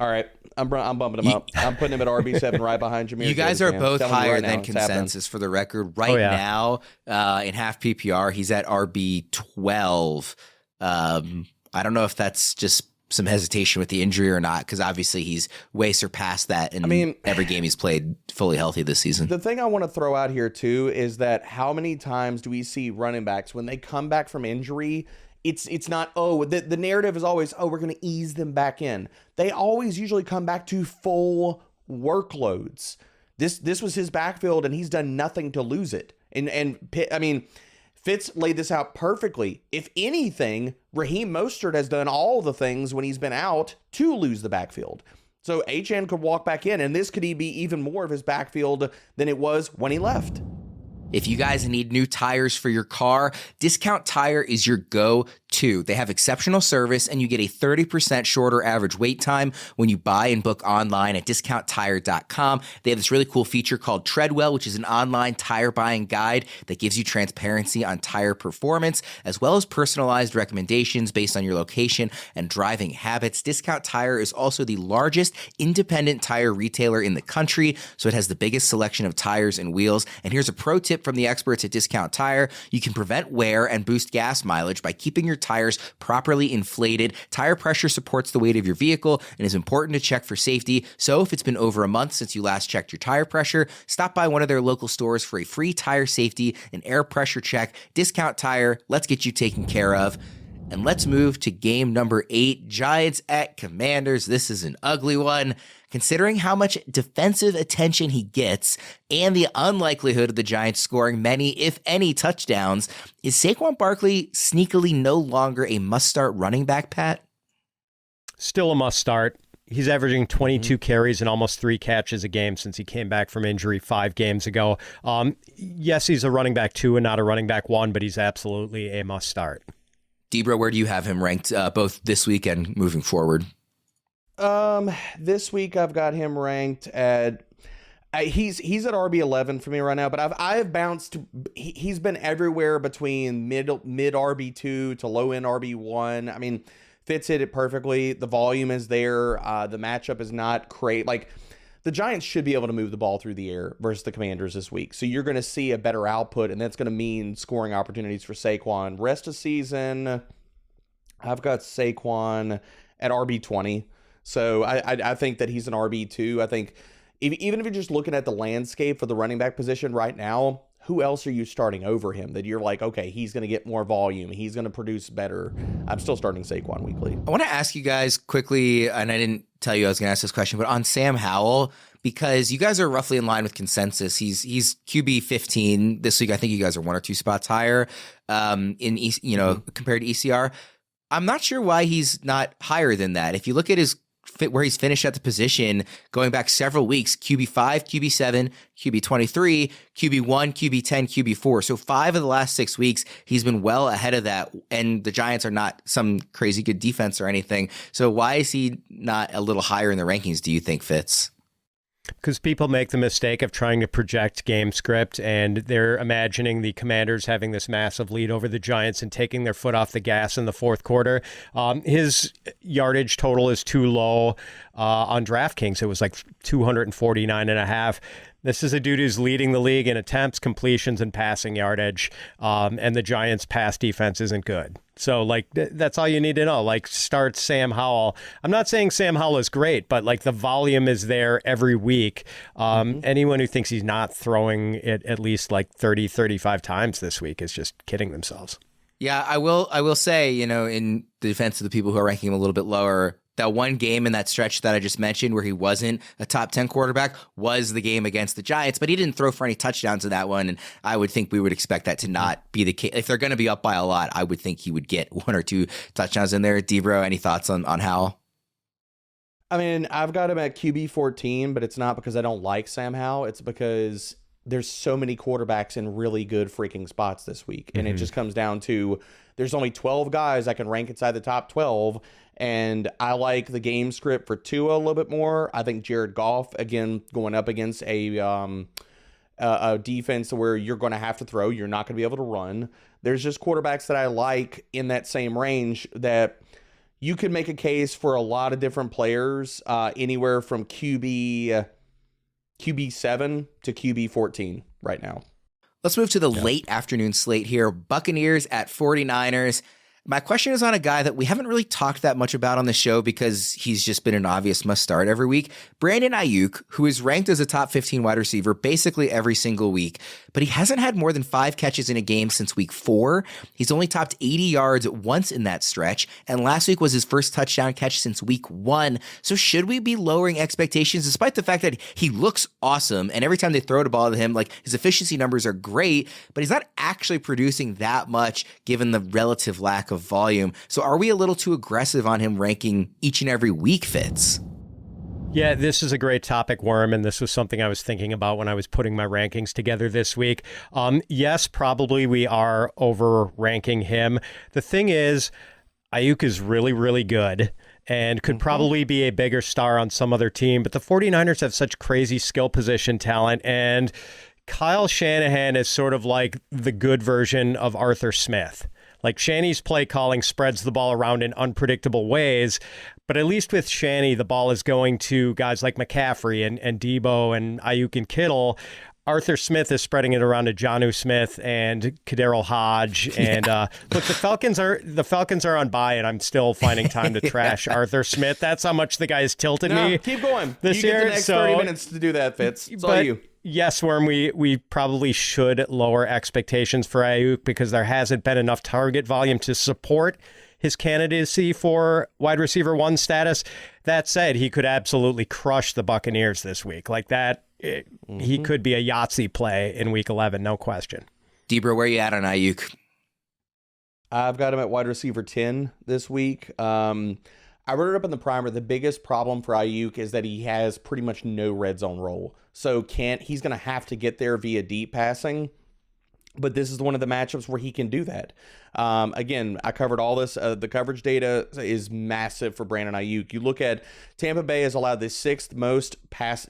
All right. I'm bumping him up. I'm putting him at RB7 right behind Jameer. You guys are both higher than consensus for the record. Right now, in half PPR, he's at RB12. I don't know if that's just some hesitation with the injury or not, because obviously he's way surpassed that in every game he's played fully healthy this season. The thing I want to throw out here too is that how many times do we see running backs when they come back from injury? It's not, the narrative is always, we're going to ease them back in. They always usually come back to full workloads. This was his backfield, and he's done nothing to lose it. Fitz laid this out perfectly. If anything, Raheem Mostert has done all the things when he's been out to lose the backfield. So Etienne could walk back in, and this could be even more of his backfield than it was when he left. If you guys need new tires for your car, Discount Tire is your go-to. They have exceptional service, and you get a 30% shorter average wait time when you buy and book online at discounttire.com. They have this really cool feature called Treadwell, which is an online tire buying guide that gives you transparency on tire performance, as well as personalized recommendations based on your location and driving habits. Discount Tire is also the largest independent tire retailer in the country, so it has the biggest selection of tires and wheels. And here's a pro tip from the experts at Discount Tire. You can prevent wear and boost gas mileage by keeping your tires properly inflated. Tire pressure supports the weight of your vehicle and is important to check for safety. So if it's been over a month since you last checked your tire pressure, stop by one of their local stores for a free tire safety and air pressure check. Discount Tire, let's get you taken care of. And let's move to game number 8, Giants at Commanders. This is an ugly one. Considering how much defensive attention he gets and the unlikelihood of the Giants scoring many, if any, touchdowns, is Saquon Barkley sneakily no longer a must-start running back, Pat? Still a must-start. He's averaging 22 carries and almost 3 catches a game since he came back from injury 5 games ago. Yes, he's a running back 2 and not a running back 1, but he's absolutely a must-start. Debra, where do you have him ranked both this week and moving forward? This week I've got him ranked at he's at RB11 for me right now, but I've bounced. He's been everywhere between mid RB2 to low end RB1. I mean, Fitz hit it perfectly. The volume is there. The matchup is not great. Like, the Giants should be able to move the ball through the air versus the Commanders this week. So you're going to see a better output, and that's going to mean scoring opportunities for Saquon. Rest of season, I've got Saquon at RB20. So I think that he's an RB2. I think even if you're just looking at the landscape for the running back position right now, who else are you starting over him that you're like, okay, he's going to get more volume, he's going to produce better? I'm still starting Saquon weekly. I want to ask you guys quickly, and I didn't tell you I was going to ask this question, but on Sam Howell, because you guys are roughly in line with consensus. He's QB 15 this week. I think you guys are 1 or 2 spots higher compared to ECR. I'm not sure why he's not higher than that. If you look at his where he's finished at the position going back several weeks, QB5, QB7, QB23, QB1, QB10, QB4. So 5 of the last 6 weeks, he's been well ahead of that. And the Giants are not some crazy good defense or anything. So why is he not a little higher in the rankings, do you think, Fitz? Because people make the mistake of trying to project game script, and they're imagining the Commanders having this massive lead over the Giants and taking their foot off the gas in the fourth quarter. His yardage total is too low on DraftKings. It was like 249.5. This is a dude who's leading the league in attempts, completions, and passing yardage, and the Giants' pass defense isn't good. So, that's all you need to know. Start Sam Howell. I'm not saying Sam Howell is great, but, the volume is there every week. Anyone who thinks he's not throwing it at least, 30, 35 times this week is just kidding themselves. Yeah, I will say, in the defense of the people who are ranking him a little bit lower, that one game in that stretch that I just mentioned where he wasn't a top 10 quarterback was the game against the Giants, but he didn't throw for any touchdowns in that one. And I would think we would expect that to not be the case. If they're going to be up by a lot, I would think he would get 1 or 2 touchdowns in there. Debra, any thoughts on Howell? I mean, I've got him at QB 14, but it's not because I don't like Sam Howell. It's because there's so many quarterbacks in really good freaking spots this week. And it just comes down to there's only 12 guys I can rank inside the top 12. And I like the game script for Tua a little bit more. I think Jared Goff, again, going up against a defense where you're going to have to throw, you're not going to be able to run. There's just quarterbacks that I like in that same range that you could make a case for a lot of different players, anywhere from QB7 to QB 14 right now. Let's move to the late afternoon slate here. Buccaneers at 49ers. My question is on a guy that we haven't really talked that much about on the show because he's just been an obvious must start every week. Brandon Ayuk, who is ranked as a top 15 wide receiver basically every single week, but he hasn't had more than 5 catches in a game since week 4. He's only topped 80 yards once in that stretch, and last week was his first touchdown catch since week 1. So should we be lowering expectations despite the fact that he looks awesome and every time they throw the ball to him, his efficiency numbers are great, but he's not actually producing that much given the relative lack of volume. So are we a little too aggressive on him ranking each and every week, Fitz? Yeah, this is a great topic, Worm, and this was something I was thinking about when I was putting my rankings together this week. Yes, probably we are over-ranking him. The thing is, Ayuk is really, really good and could probably be a bigger star on some other team, but the 49ers have such crazy skill position talent, and Kyle Shanahan is sort of like the good version of Arthur Smith. Like, Shanny's play calling spreads the ball around in unpredictable ways, but at least with Shanny, the ball is going to guys like McCaffrey and Debo and Ayuk and Kittle. Arthur Smith is spreading it around to Jonnu Smith and Kadero Hodge. And look, the Falcons are on bye, and I'm still finding time to trash Arthur Smith. That's how much the guy's tilted me. Keep going. This you year. Get the next 30 minutes to do that, Fitz. It's all you. Yes, Worm, we probably should lower expectations for Ayuk because there hasn't been enough target volume to support his candidacy for wide receiver 1 status. That said, he could absolutely crush the Buccaneers this week. Like that, he could be a Yahtzee play in week 11, no question. Debra, where are you at on Ayuk? I've got him at wide receiver 10 this week. I wrote it up in the primer. The biggest problem for Ayuk is that he has pretty much no red zone role. So he's going to have to get there via deep passing. But this is one of the matchups where he can do that. Again, I covered all this. The coverage data is massive for Brandon Ayuk. You look at Tampa Bay has allowed the 6th most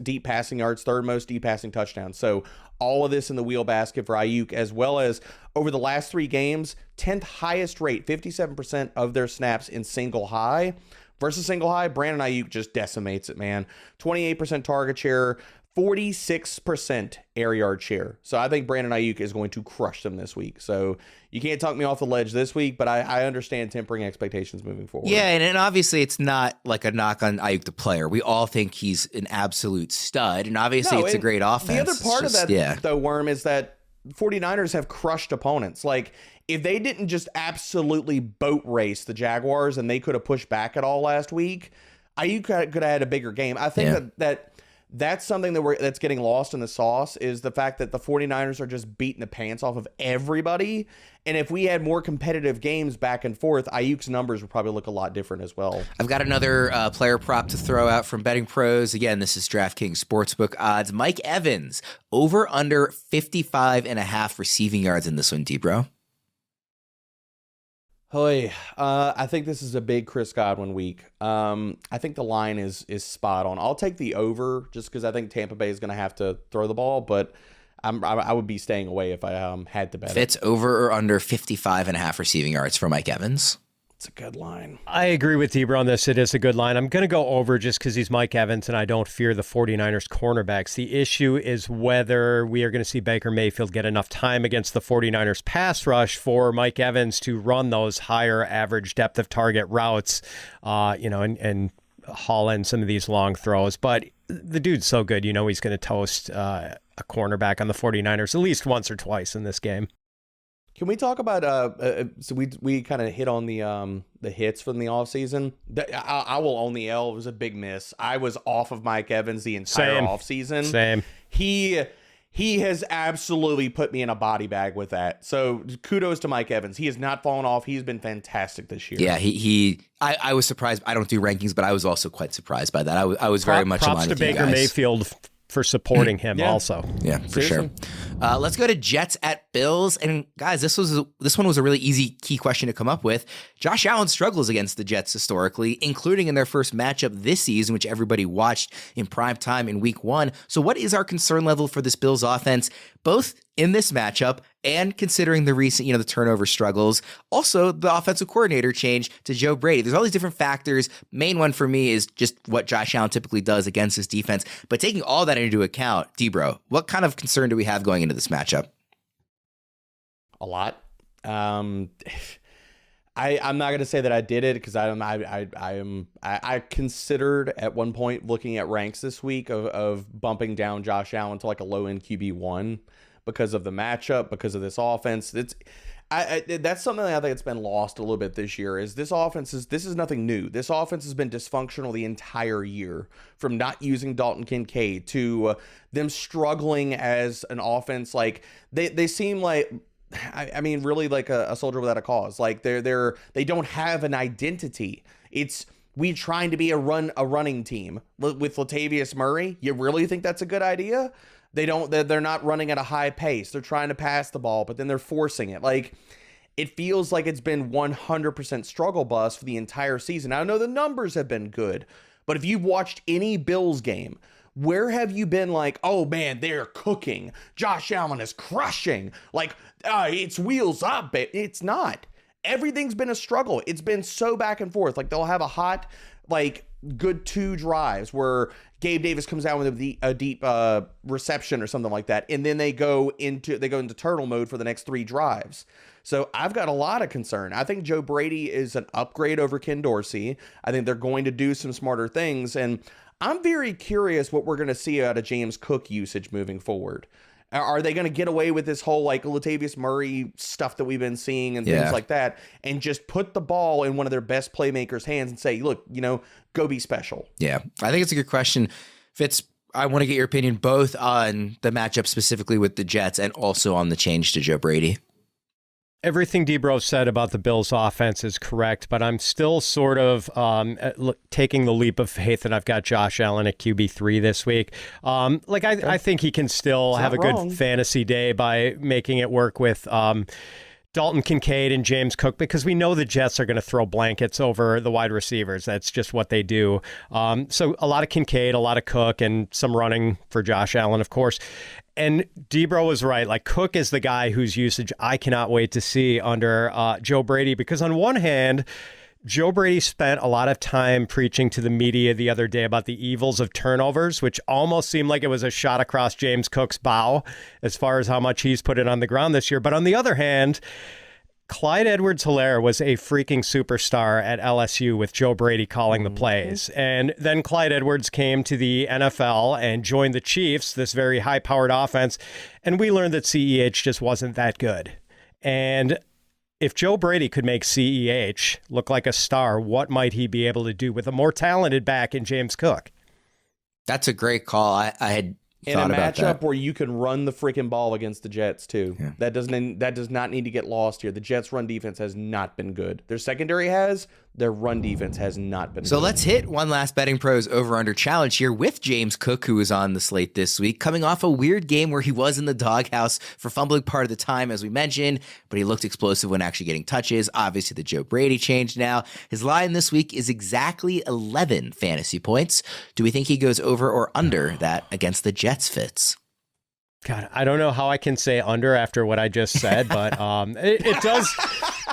deep passing yards, 3rd most deep passing touchdowns. So all of this in the wheel basket for Ayuk, as well as over the last 3 games, 10th highest rate, 57% of their snaps in single high. Versus single high, Brandon Ayuk just decimates it, man. 28% target share, 46% air yard share. So I think Brandon Ayuk is going to crush them this week. So you can't talk me off the ledge this week, but I understand tempering expectations moving forward. Yeah, and obviously it's not like a knock on Ayuk the player. We all think he's an absolute stud, and obviously it's a great offense. The other part of that, though, Worm, is that 49ers have crushed opponents. Like, if they didn't just absolutely boat race the Jaguars and they could have pushed back at all last week, Ayuk could have had a bigger game. I think that's something that's getting lost in the sauce, is the fact that the 49ers are just beating the pants off of everybody. And if we had more competitive games back and forth, Ayuk's numbers would probably look a lot different as well. I've got another player prop to throw out from Betting Pros. Again, this is DraftKings Sportsbook odds. Mike Evans, over under 55.5 receiving yards in this one, Debro. I think this is a big Chris Godwin week. I think the line is spot on. I'll take the over just because I think Tampa Bay is going to have to throw the ball, but I would be staying away if I had to bet. Fitz, over or under 55.5 receiving yards for Mike Evans? It's a good line. I agree with Debra on this. It is a good line. I'm going to go over just because he's Mike Evans, and I don't fear the 49ers cornerbacks. The issue is whether we are going to see Baker Mayfield get enough time against the 49ers pass rush for Mike Evans to run those higher average depth of target routes, and haul in some of these long throws. But the dude's so good, he's going to toast a cornerback on the 49ers at least once or twice in this game. Can we talk about so we kind of hit on the hits from the offseason? I will own the L. It was a big miss. I was off of Mike Evans the entire offseason. Same. He has absolutely put me in a body bag with that. So kudos to Mike Evans. He has not fallen off. He's been fantastic this year. Yeah, I was surprised. I don't do rankings, but I was also quite surprised by that. I was very much in line with you guys. Props to Baker Mayfield for supporting him also. Yeah, for sure. Let's go to Jets at Bills. And guys, this one was a really easy key question to come up with. Josh Allen struggles against the Jets historically, including in their first matchup this season, which everybody watched in prime time in week 1. So what is our concern level for this Bills offense, both in this matchup and considering the recent, the turnover struggles? Also, the offensive coordinator change to Joe Brady. There's all these different factors. Main one for me is just what Josh Allen typically does against his defense. But taking all that into account, Debro, what kind of concern do we have going into this matchup? A lot. I'm not going to say that I did it because I considered at one point looking at ranks this week of bumping down Josh Allen to like a low end QB1 because of the matchup, because of this offense. That's something that I think it's been lost a little bit this year. This is nothing new. This offense has been dysfunctional the entire year, from not using Dalton Kincaid to them struggling as an offense. Like they seem like, I mean, really like a soldier without a cause. Like they don't have an identity. It's we trying to be a running team with Latavius Murray. You really think that's a good idea? They're not running at a high pace. They're trying to pass the ball, but then they're forcing it. Like, it feels like it's been 100% struggle bus for the entire season. I know the numbers have been good, but if you've watched any Bills game, where have you been like, oh man, they're cooking, Josh Allen is crushing, like, it's wheels up? It's not. Everything's been a struggle. It's been so back and forth. Like, they'll have a hot, like, good 2 drives where Gabe Davis comes out with a deep reception or something like that, and then they go into turtle mode for the next 3 drives. So I've got a lot of concern. I think Joe Brady is an upgrade over Ken Dorsey. I think they're going to do some smarter things, and I'm very curious what we're going to see out of James Cook usage moving forward. Are they going to get away with this whole like Latavius Murray stuff that we've been seeing and things like that, and just put the ball in one of their best playmakers' hands and say, look, go be special? Yeah, I think it's a good question. Fitz, I want to get your opinion both on the matchup specifically with the Jets and also on the change to Joe Brady. Everything Debro said about the Bills' offense is correct, but I'm still sort of taking the leap of faith that I've got Josh Allen at QB3 this week. I think he can still have a good fantasy day by making it work with Dalton Kincaid and James Cook, because we know the Jets are going to throw blankets over the wide receivers. That's just what they do. So a lot of Kincaid, a lot of Cook, and some running for Josh Allen, of course. And Debro was right. Like, Cook is the guy whose usage I cannot wait to see under Joe Brady, because on one hand, Joe Brady spent a lot of time preaching to the media the other day about the evils of turnovers, which almost seemed like it was a shot across James Cook's bow as far as how much he's put it on the ground this year. But on the other hand, Clyde Edwards-Helaire was a freaking superstar at LSU with Joe Brady calling the plays. And then Clyde Edwards came to the NFL and joined the Chiefs, this very high-powered offense, and we learned that CEH just wasn't that good. And if Joe Brady could make CEH look like a star, what might he be able to do with a more talented back in James Cook? That's a great call. I had in a matchup where you can run the freaking ball against the Jets too. Yeah. That does not need to get lost here. The Jets' run defense has not been good. Their secondary has. Their run defense has not been good. So let's hit one last Betting Pros over-under challenge here with James Cook, who was on the slate this week, coming off a weird game where he was in the doghouse for fumbling part of the time, as we mentioned, but he looked explosive when actually getting touches. Obviously, the Joe Brady change now. His line this week is exactly 11 fantasy points. Do we think he goes over or under that against the Jets, Fitz? God, I don't know how I can say under after what I just said, but it does.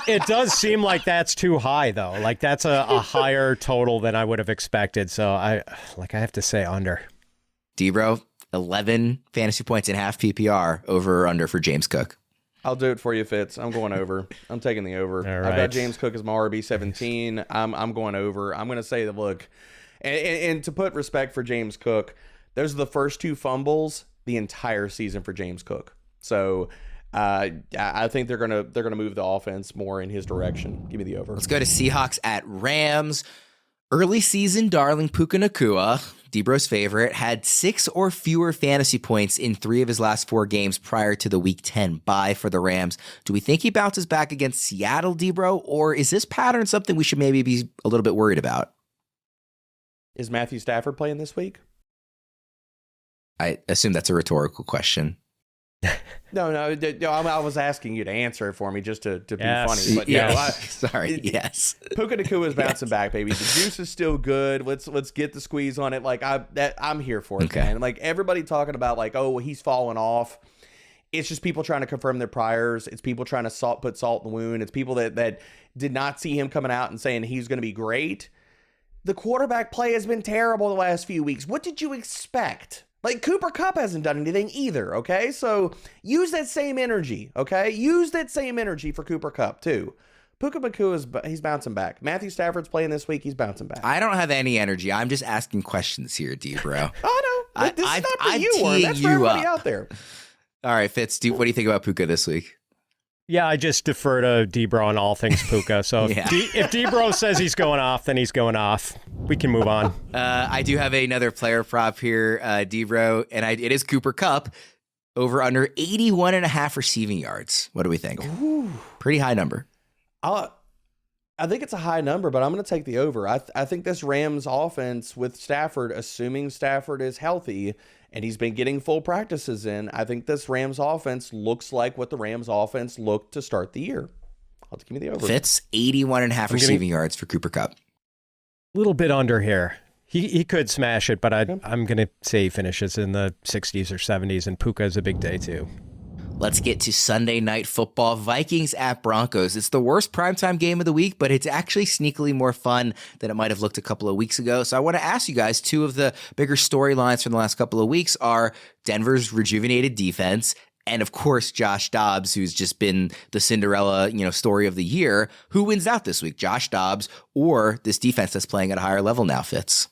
It does seem like that's too high, though. Like, that's a higher total than I would have expected. So I have to say under. Debro, 11 fantasy points in half PPR, over or under for James Cook? I'll do it for you, Fitz. I'm going over. I'm taking the over. All right. I've got James Cook as my RB17. I'm going over. I'm going to say that, look, and to put respect for James Cook, those are the first 2 fumbles the entire season for James Cook. So I think they're gonna move the offense more in his direction. Give me the over. Let's go to Seahawks at Rams. Early season darling Puka Nacua, Debro's favorite, had 6 or fewer fantasy points in 3 of his last 4 games prior to the Week 10 bye for the Rams. Do we think he bounces back against Seattle, Debro, or is this pattern something we should maybe be a little bit worried about? Is Matthew Stafford playing this week? I assume that's a rhetorical question. No, I was asking you to answer it for me just to be funny. But sorry, yes. Puka Nacua is bouncing back, baby. The juice is still good. Let's get the squeeze on it. Like, I'm here for it, man. Like, everybody talking about like, oh, he's falling off. It's just people trying to confirm their priors. It's people trying to put salt in the wound. It's people that did not see him coming out and saying he's going to be great. The quarterback play has been terrible the last few weeks. What did you expect? Like, Cooper Kupp hasn't done anything either, okay? So use that same energy, okay? Use that same energy for Cooper Kupp, too. Puka Nacua, he's bouncing back. Matthew Stafford's playing this week. He's bouncing back. I don't have any energy. I'm just asking questions here, Debro. Oh, no. This is not for you, Warren. That's for everybody out there. All right, Fitz, what do you think about Puka this week? Yeah, I just defer to Debro on all things Puka. So if Debro says he's going off, then he's going off. We can move on. I do have another player prop here, Debro, and it is Cooper Kupp, over under 81.5 receiving yards. What do we think? Ooh. Pretty high number. I think it's a high number, but I'm going to take the over. I think this Rams offense with Stafford, assuming Stafford is healthy and he's been getting full practices in, I think this Rams offense looks like what the Rams offense looked to start the year. I'll give me the over. Fitz, 81.5 receiving yards for Cooper Kupp. A little bit under here. He could smash it, but I'm going to say he finishes in the 60s or 70s, and Puka is a big day too. Let's get to Sunday Night Football. Vikings at Broncos. It's the worst primetime game of the week, but it's actually sneakily more fun than it might have looked a couple of weeks ago. So I want to ask you guys, two of the bigger storylines from the last couple of weeks are Denver's rejuvenated defense and, of course, Josh Dobbs, who's just been the Cinderella, story of the year. Who wins out this week, Josh Dobbs or this defense that's playing at a higher level now, Fitz?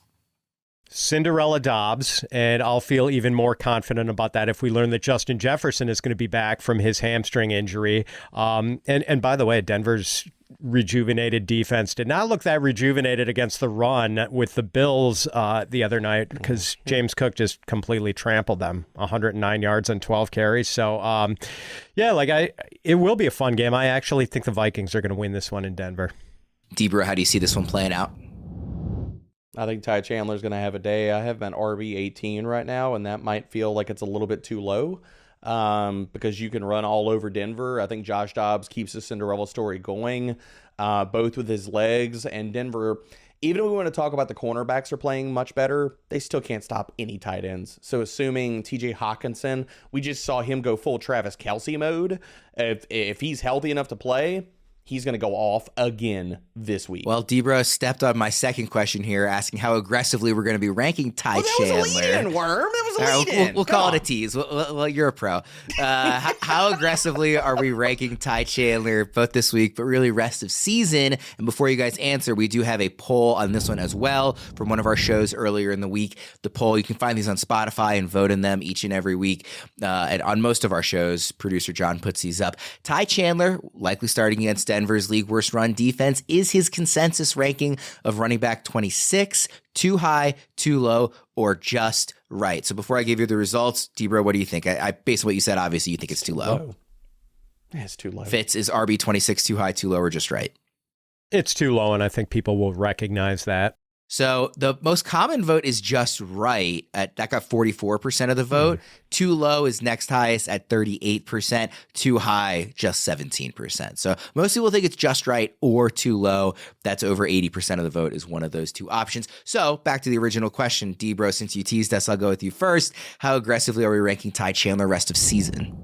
Cinderella Dobbs, and I'll feel even more confident about that if we learn that Justin Jefferson is going to be back from his hamstring injury. And by the way, Denver's rejuvenated defense did not look that rejuvenated against the run with the Bills the other night because James Cook just completely trampled them, 109 yards and 12 carries. So, it will be a fun game. I actually think the Vikings are going to win this one in Denver. Debra, how do you see this one playing out? I think Ty Chandler's going to have a day. I have him at RB 18 right now, and that might feel like it's a little bit too low because you can run all over Denver. I think Josh Dobbs keeps the Cinderella story going, both with his legs and Denver. Even if we want to talk about the cornerbacks are playing much better, they still can't stop any tight ends. So assuming TJ Hawkinson, we just saw him go full Travis Kelce mode. If he's healthy enough to play, he's going to go off again this week. Well, Debra stepped on my second question here, asking how aggressively we're going to be ranking Ty Chandler. That was a lead-in, Worm. That was a lead-in. We'll call it a tease. Well, you're a pro. How aggressively are we ranking Ty Chandler both this week, but really rest of season? And before you guys answer, we do have a poll on this one as well from one of our shows earlier in the week. The poll, you can find these on Spotify and vote in them each and every week. And on most of our shows, producer John puts these up. Ty Chandler, likely starting against Denver's league worst run defense, is his consensus ranking of running back 26 too high, too low, or just right? So before I give you the results, Debra, what do you think? I based on what you said, obviously you think it's too low. Yeah, it's too low. Fitz, is RB 26 too high, too low, or just right? It's too low, and I think people will recognize that. So the most common vote is just right. That got 44% of the vote. Too low is next highest at 38%. Too high, just 17%. So most people think it's just right or too low. That's over 80% of the vote is one of those two options. So back to the original question, Debra, since you teased us, I'll go with you first. How aggressively are we ranking Ty Chandler rest of season?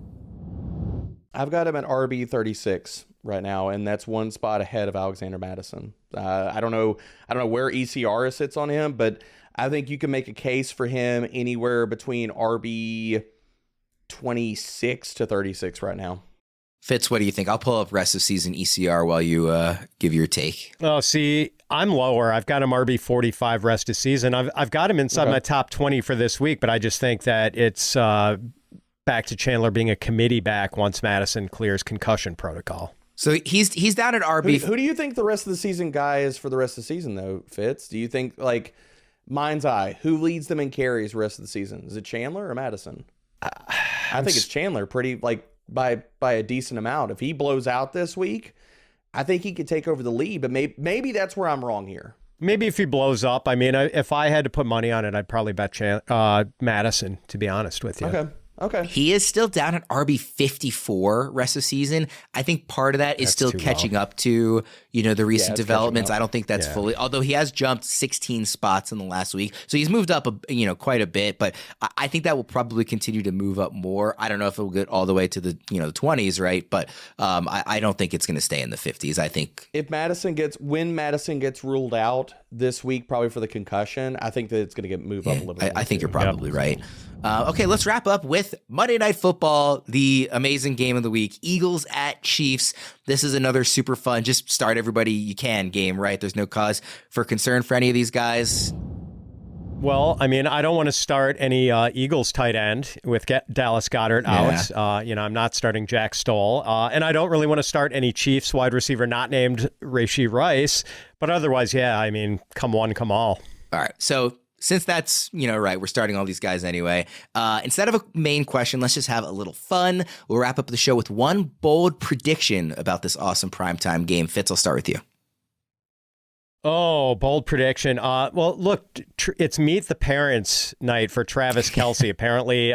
I've got him at RB 36 right now, and that's one spot ahead of Alexander Mattison. I don't know where ECR sits on him, but I think you can make a case for him anywhere between RB 26 to 36 right now. Fitz, what do you think? I'll pull up rest of season ECR while you give your take. Oh, see, I'm lower. I've got him RB 45 rest of season. I've got him inside my top 20 for this week, but I just think that it's back to Chandler being a committee back once Mattison clears concussion protocol. So he's down at RB. Who do you think the rest of the season guy is for the rest of the season, though, Fitz? Do you think, like, mind's eye, who leads them in carries the rest of the season? Is it Chandler or Mattison? I think it's Chandler pretty, like, by a decent amount. If he blows out this week, I think he could take over the lead, but maybe that's where I'm wrong here. Maybe if he blows up. I mean, if I had to put money on it, I'd probably bet Mattison, to be honest with you. Okay. He is still down at RB 54 rest of season. I think part of that's still catching up to, the recent developments. I don't think that's fully, although he has jumped 16 spots in the last week. So he's moved up, quite a bit, but I think that will probably continue to move up more. I don't know if it will get all the way to the, the 20s, right? But I don't think it's going to stay in the 50s. I think when Mattison gets ruled out this week, probably for the concussion, I think that it's going to move up a little bit. I think you're probably right. Okay, let's wrap up with Monday Night Football, the amazing game of the week. Eagles at Chiefs. This is another super fun, just start everybody you can game, right? There's no cause for concern for any of these guys. Well, I mean, I don't want to start any Eagles tight end with Dallas Goedert out. I'm not starting Jack Stoll. And I don't really want to start any Chiefs wide receiver not named Rashee Rice. But otherwise, come one, come all. All right, so since that's, right, we're starting all these guys anyway. Instead of a main question, let's just have a little fun. We'll wrap up the show with one bold prediction about this awesome primetime game. Fitz, I'll start with you. Oh, bold prediction. Well, look, it's Meet the Parents night for Travis Kelce. Apparently,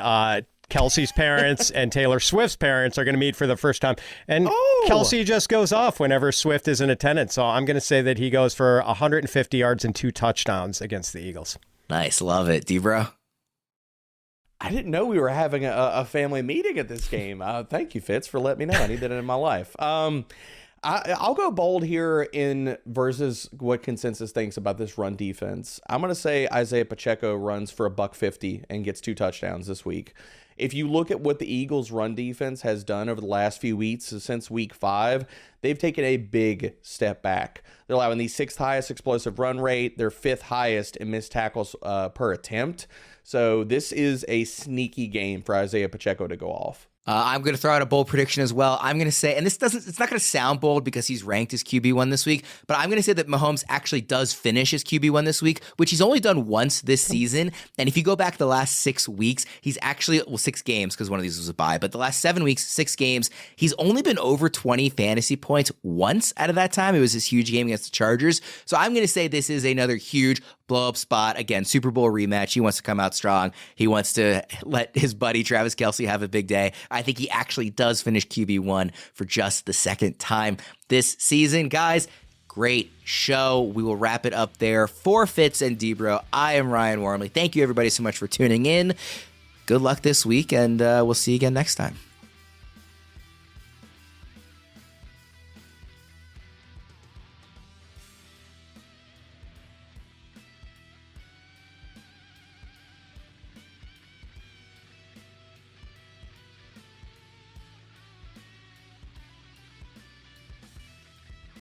Kelsey's parents and Taylor Swift's parents are going to meet for the first time. And Kelce just goes off whenever Swift is in attendance. So I'm going to say that he goes for 150 yards and 2 touchdowns against the Eagles. Nice. Love it. D-Bro? I didn't know we were having a family meeting at this game. Thank you, Fitz, for letting me know. I need that in my life. I'll go bold here in versus what consensus thinks about this run defense. I'm going to say Isaiah Pacheco runs for $150 and gets 2 touchdowns this week. If you look at what the Eagles' run defense has done over the last few weeks since week 5, they've taken a big step back. They're allowing the 6th highest explosive run rate. They're 5th highest in missed tackles per attempt. So this is a sneaky game for Isaiah Pacheco to go off. I'm going to throw out a bold prediction as well. I'm going to say, and it's not going to sound bold because he's ranked as QB1 this week, but I'm going to say that Mahomes actually does finish as QB1 this week, which he's only done once this season. And if you go back the last 6 weeks, he's actually, 6 games because one of these was a bye, but the last 7 weeks, 6 games, he's only been over 20 fantasy points once out of that time. It was this huge game against the Chargers. So I'm going to say this is another huge blow-up spot. Again, Super Bowl rematch. He wants to come out strong. He wants to let his buddy Travis Kelce have a big day. I think he actually does finish QB1 for just the 2nd time this season. Guys, great show. We will wrap it up there. For Fitz and D-Bro, I am Ryan Wormeli. Thank you, everybody, so much for tuning in. Good luck this week, and we'll see you again next time.